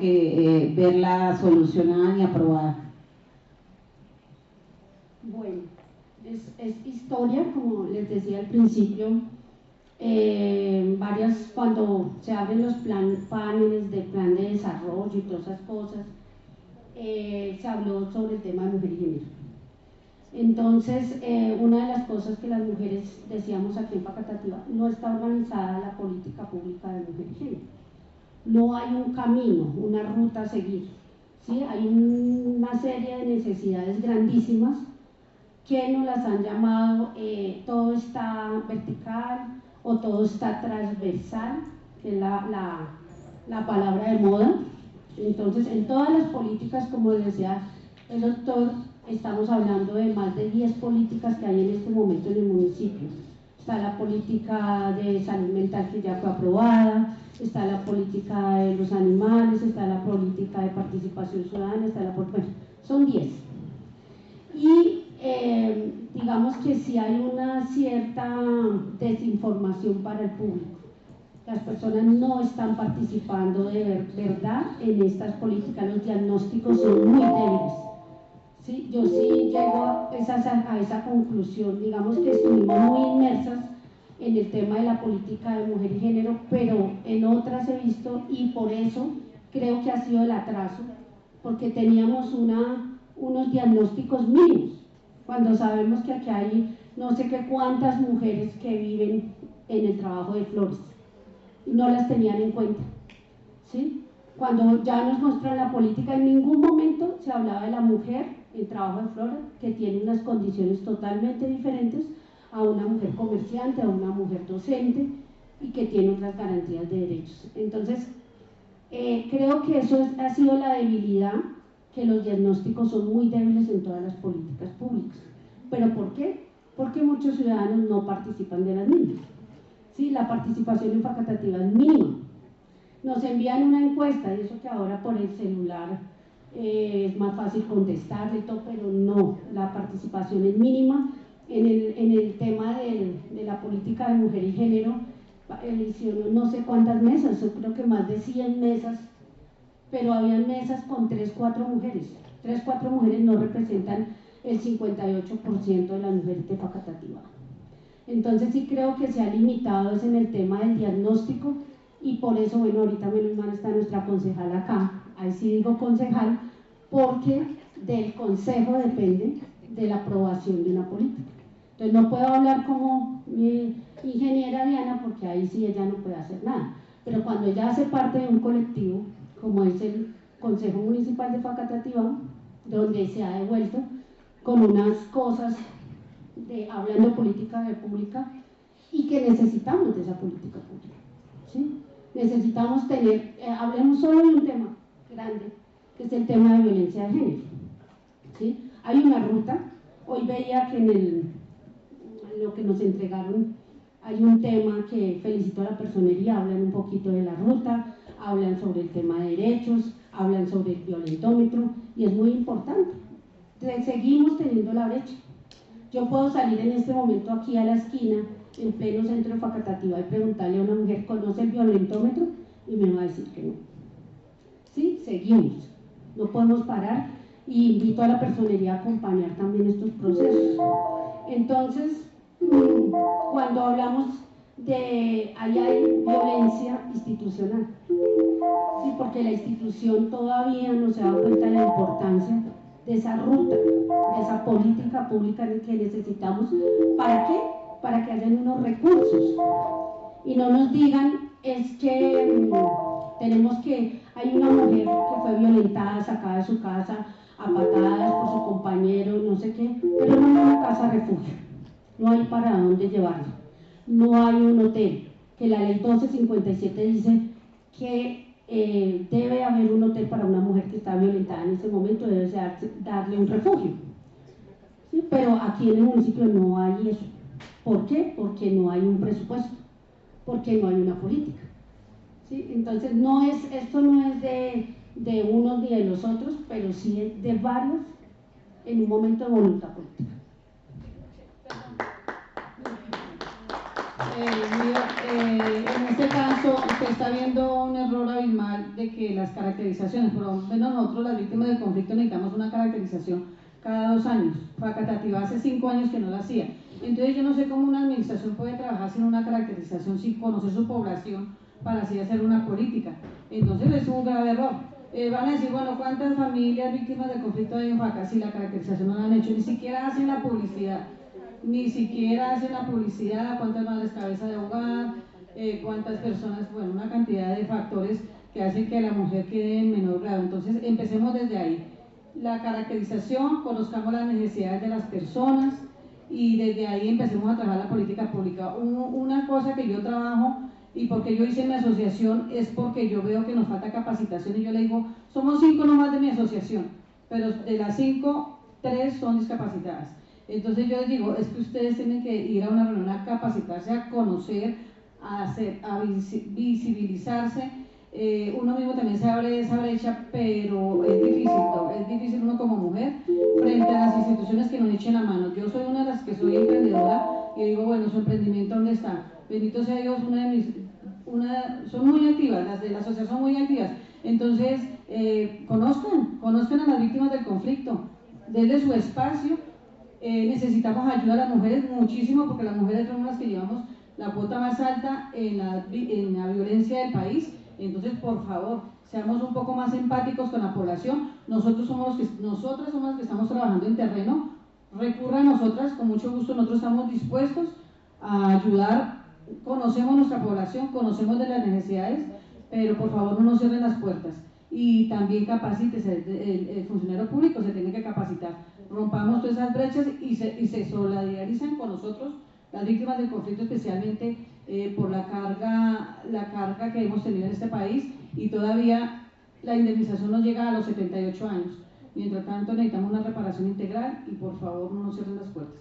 S4: verla solucionada ni aprobada.
S3: Bueno, es historia, como les decía al principio, cuando se abren los paneles de plan de desarrollo y todas esas cosas, se habló sobre el tema de mujer y género. Entonces, una de las cosas que las mujeres decíamos aquí en Facatativá, no está organizada la política pública de mujer y género. No hay un camino, una ruta a seguir, ¿sí? Hay una serie de necesidades grandísimas que nos las han llamado todo está vertical o todo está transversal, que es la palabra de moda. Entonces, en todas las políticas, como decía el doctor, estamos hablando de más de 10 políticas que hay en este momento en el municipio. Está la política de salud mental que ya fue aprobada, está la política de los animales, está la política de participación ciudadana, bueno, son 10. Y digamos que sí hay una cierta desinformación para el público. Las personas no están participando de verdad en estas políticas, los diagnósticos son muy débiles. ¿Sí? Yo sí llego a esa conclusión, digamos que estuvimos muy inmersas en el tema de la política de mujer y género, pero en otras he visto, y por eso creo que ha sido el atraso, porque teníamos unos diagnósticos mínimos, cuando sabemos que aquí hay no sé qué cuántas mujeres que viven en el trabajo de flores, y no las tenían en cuenta, ¿sí? Cuando ya nos muestran la política, en ningún momento se hablaba de la mujer en trabajo de flores, que tiene unas condiciones totalmente diferentes a una mujer comerciante, a una mujer docente, y que tiene otras garantías de derechos. Entonces, creo que eso ha sido la debilidad, que los diagnósticos son muy débiles en todas las políticas públicas. ¿Pero por qué? Porque muchos ciudadanos no participan de las mismas. ¿Sí? La participación en Facatativá es mínima. Nos envían una encuesta, y eso que ahora por el celular es más fácil contestarle y todo, pero no, la participación es mínima. En el tema de la política de mujer y género, hicieron no sé cuántas mesas, yo creo que más de 100 mesas, pero habían mesas con 3, 4 mujeres. 3, 4 mujeres no representan el 58% de las mujeres de Facatativá. Entonces sí creo que se ha limitado es en el tema del diagnóstico, y por eso, bueno, ahorita menos mal está nuestra concejal acá, ahí sí digo concejal, porque del consejo depende de la aprobación de una política. Entonces no puedo hablar como ingeniera Diana porque ahí sí ella no puede hacer nada, pero cuando ella hace parte de un colectivo como es el Consejo Municipal de Facatativá, donde se ha devuelto con unas cosas hablando de política pública y que necesitamos de esa política pública, ¿sí? Necesitamos tener, hablemos solo de un tema grande, que es el tema de violencia de género, ¿sí? Hay una ruta, hoy veía que en lo que nos entregaron hay un tema que felicito a la personería, hablan un poquito de la ruta, hablan sobre el tema de derechos, hablan sobre el violentómetro y es muy importante. Seguimos teniendo la brecha. Yo puedo salir en este momento aquí a la esquina, en pleno centro de Facatativá, y preguntarle a una mujer, ¿conoce el violentómetro? Y me va a decir que no. ¿Sí? Seguimos. No podemos parar y invito a la personería a acompañar también estos procesos. Entonces, cuando hablamos de ahí hay violencia institucional, ¿sí? Porque la institución todavía no se ha dado cuenta de la importancia de esa ruta, de esa política pública que necesitamos. ¿Para qué? Para que hayan unos recursos y no nos digan es que tenemos que, hay una mujer que fue violentada, sacada de su casa a patadas por su compañero, no sé qué, pero no hay una casa refugio, no hay para dónde llevarlo, no hay un hotel, que la ley 1257 dice que debe haber un hotel para una mujer que está violentada en ese momento, debe darle un refugio, ¿sí? Pero aquí en el municipio no hay eso. ¿Por qué? Porque no hay un presupuesto, porque no hay una política, ¿sí? Entonces esto no es de unos ni de los otros, pero sí es de varios en un momento de voluntad política.
S2: En este caso, usted está viendo un error abismal de que las caracterizaciones, por lo menos nosotros las víctimas del conflicto necesitamos una caracterización cada 2 años. Facatativá hace 5 años que no la hacía. Entonces yo no sé cómo una administración puede trabajar sin una caracterización, sin conocer su población para así hacer una política. Entonces es un grave error. Van a decir, bueno, ¿cuántas familias víctimas del conflicto hay en Faca? Si la caracterización no la han hecho, ni siquiera hacen la publicidad. Ni siquiera hacen la publicidad, cuántas madres cabeza de hogar, cuántas personas, bueno, una cantidad de factores que hacen que la mujer quede en menor grado. Entonces empecemos desde ahí. La caracterización, conozcamos las necesidades de las personas y desde ahí empecemos a trabajar la política pública. Una cosa que yo trabajo y porque yo hice mi asociación es porque yo veo que nos falta capacitación y yo le digo, somos 5 nomás de mi asociación, pero de las 5, 3 son discapacitadas. Entonces yo les digo, es que ustedes tienen que ir a una reunión a capacitarse, a conocer, a visibilizarse. Uno mismo también se abre esa brecha, pero es difícil uno como mujer frente a las instituciones que nos echen la mano. Yo soy una de las que soy emprendedora y digo, bueno, su emprendimiento ¿dónde está? Bendito sea Dios, son muy activas, las de la asociación son muy activas. Entonces, conozcan a las víctimas del conflicto, desde su espacio. Necesitamos ayuda a las mujeres muchísimo porque las mujeres son las que llevamos la cuota más alta en la violencia del país. Entonces, por favor, seamos un poco más empáticos con la población. Nosotras somos las que estamos trabajando en terreno. Recurra a nosotras, con mucho gusto nosotros estamos dispuestos a ayudar. Conocemos nuestra población, conocemos de las necesidades, pero por favor no nos cierren las puertas. Y también capacítese, el funcionario público se tiene que capacitar. Rompamos todas esas brechas y se solidarizan con nosotros, las víctimas del conflicto, especialmente por la carga que hemos tenido en este país, y todavía la indemnización nos llega a los 78 años. Mientras tanto necesitamos una reparación integral y por favor no nos cierren las puertas.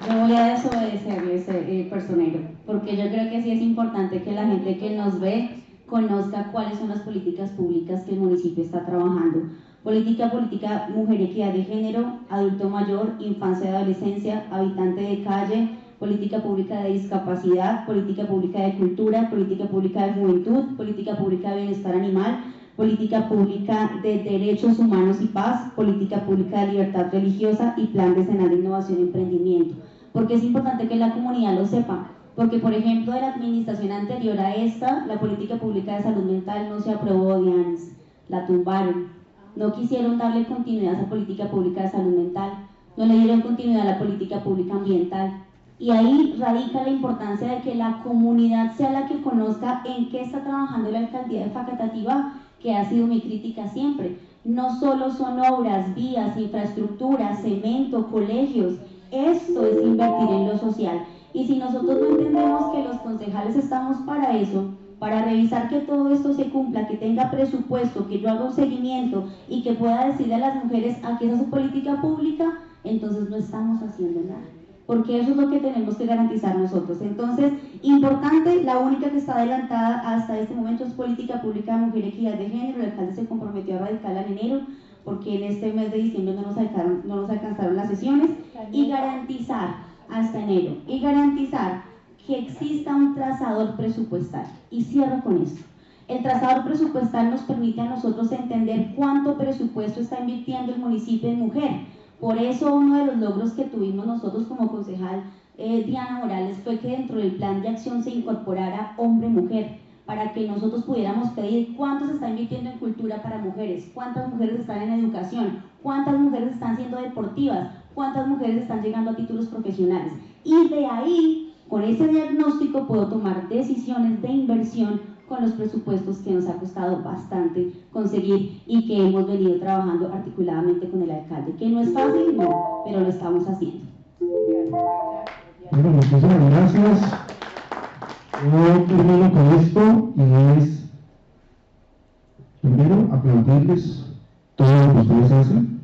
S5: Yo voy a desobedecerle, personero, porque yo creo que sí es importante que la gente que nos ve conozca cuáles son las políticas públicas que el municipio está trabajando. Política mujer y equidad de género, adulto mayor, infancia y adolescencia, habitante de calle, política pública de discapacidad, política pública de cultura, política pública de juventud, política pública de bienestar animal, política pública de derechos humanos y paz, política pública de libertad religiosa y plan decenal de innovación y emprendimiento. Porque es importante que la comunidad lo sepa, porque por ejemplo de la administración anterior a esta, la política pública de salud mental no se aprobó, Dianis. la tumbaron, no quisieron darle continuidad a esa política pública de salud mental, no le dieron continuidad a la política pública ambiental. Y ahí radica la importancia de que la comunidad sea la que conozca en qué está trabajando la alcaldía de Facatativá, que ha sido mi crítica siempre. No solo son obras, vías, infraestructuras, cemento, colegios, esto es invertir en lo social. Y si nosotros no entendemos que los concejales estamos para eso, para revisar que todo esto se cumpla, que tenga presupuesto, que yo haga un seguimiento y que pueda decirle a las mujeres a qué es su política pública, entonces no estamos haciendo nada. Porque eso es lo que tenemos que garantizar nosotros. Entonces, importante, la única que está adelantada hasta este momento es política pública de mujer, equidad de género. El alcalde se comprometió a radicarla en enero, porque en este mes de diciembre no nos alcanzaron las sesiones, y garantizar hasta enero, y garantizar que exista un trazador presupuestal. Y cierro con esto. El trazador presupuestal nos permite a nosotros entender cuánto presupuesto está invirtiendo el municipio en mujer. Por eso uno de los logros que tuvimos nosotros como concejal Diana Morales fue que dentro del plan de acción se incorporara hombre-mujer, para que nosotros pudiéramos pedir cuánto se está invirtiendo en cultura para mujeres, cuántas mujeres están en educación, cuántas mujeres están siendo deportivas, cuántas mujeres están llegando a títulos profesionales. Y de ahí, con ese diagnóstico, puedo tomar decisiones de inversión con los presupuestos que nos ha costado bastante conseguir y que hemos venido trabajando articuladamente con el alcalde, que no es fácil, no, pero lo estamos haciendo.
S1: Bueno, muchísimas gracias. Yo termino con esto y es, primero, aplaudirles todo lo que ustedes hacen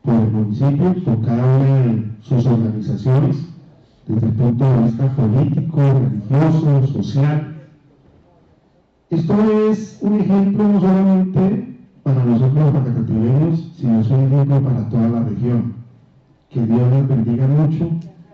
S1: por el municipio, por cada una de sus organizaciones, desde el punto de vista político, religioso, social. Esto es un ejemplo no solamente para nosotros los facatativeños, sino es un ejemplo para toda la región. Que Dios les bendiga mucho,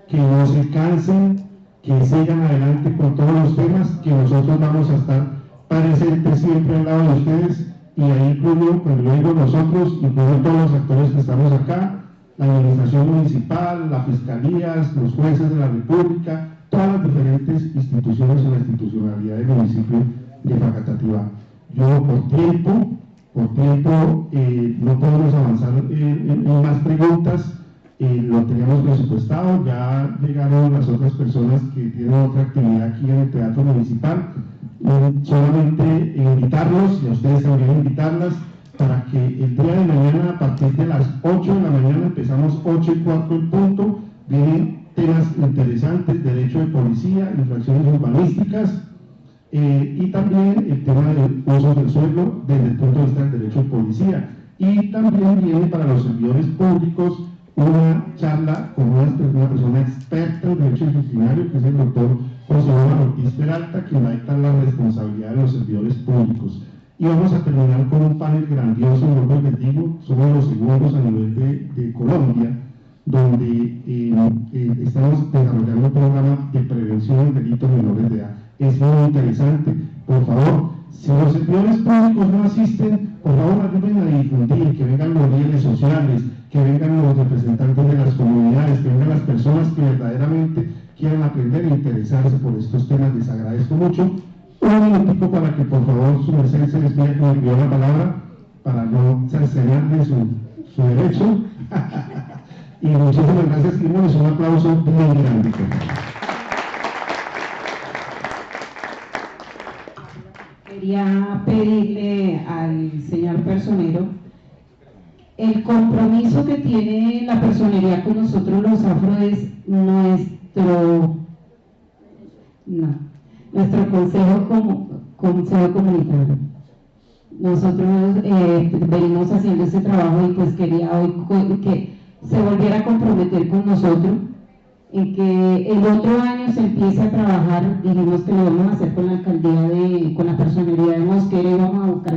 S1: que no se cansen, que sigan adelante con todos los temas, que nosotros vamos a estar presentes siempre al lado de ustedes, y ahí incluyo, cuando yo digo nosotros, incluyo todos los actores que estamos acá, la administración municipal, las fiscalías, los jueces de la República, todas las diferentes instituciones o la institucionalidad del municipio de Facatativá. Yo por tiempo no podemos avanzar en más preguntas. Lo teníamos presupuestado, ya llegaron las otras personas que tienen otra actividad aquí en el Teatro Municipal. Solamente invitarlos, y a ustedes también invitarlas, para que el día de mañana, a partir de las 8 de la mañana, empezamos 8:15 en punto, vienen temas interesantes, derecho de policía, infracciones urbanísticas, y también el tema del uso del suelo desde el punto de vista del derecho de policía. Y también viene para los servidores públicos una charla con una persona experta en derecho disciplinario, que es el doctor José Manuel Ortiz Peralta, quien va a dictar la responsabilidad de los servidores públicos. Y vamos a terminar con un panel grandioso, no les digo, somos los segundos a nivel de Colombia, donde estamos desarrollando un programa de prevención de delitos menores de edad. Es muy interesante. Por favor, si los servidores públicos no asisten, por favor ayuden a difundir, que vengan los líderes sociales, que vengan los representantes de las comunidades, que vengan las personas que verdaderamente quieran aprender e interesarse por estos temas. Les agradezco mucho. Un minutico para que por favor su merced se despida, que me envió la palabra, para no cercenarle su derecho. Y muchísimas gracias, y un aplauso muy grande.
S4: Quería pedirle al señor personero el compromiso que tiene la personería con nosotros los afro es nuestro consejo comunitario. Nosotros venimos haciendo ese trabajo y pues quería hoy que se volviera a comprometer con nosotros en que el otro año se empiece a trabajar. Dijimos que lo vamos a hacer con la alcaldía, con la personería de Mosquera, y vamos a buscar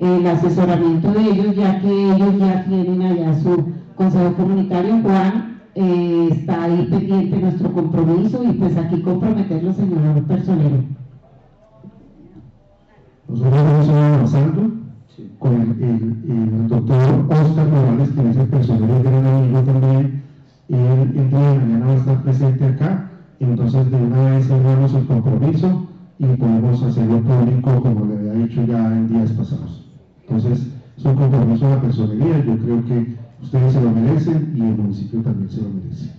S4: el asesoramiento de ellos, ya que ellos ya tienen allá su consejo comunitario. Juan está ahí pendiente de nuestro compromiso, y pues aquí comprometerlo, señor personero.
S1: Nosotros vamos avanzando con el doctor Oscar Morales, que es el personero de gran amigo también. El día de mañana va a estar presente acá, entonces de una vez cerramos el compromiso y podemos hacerlo público, como le había dicho ya en días pasados. Entonces, es un compromiso a la personería, yo creo que ustedes se lo merecen y el municipio también se lo merece.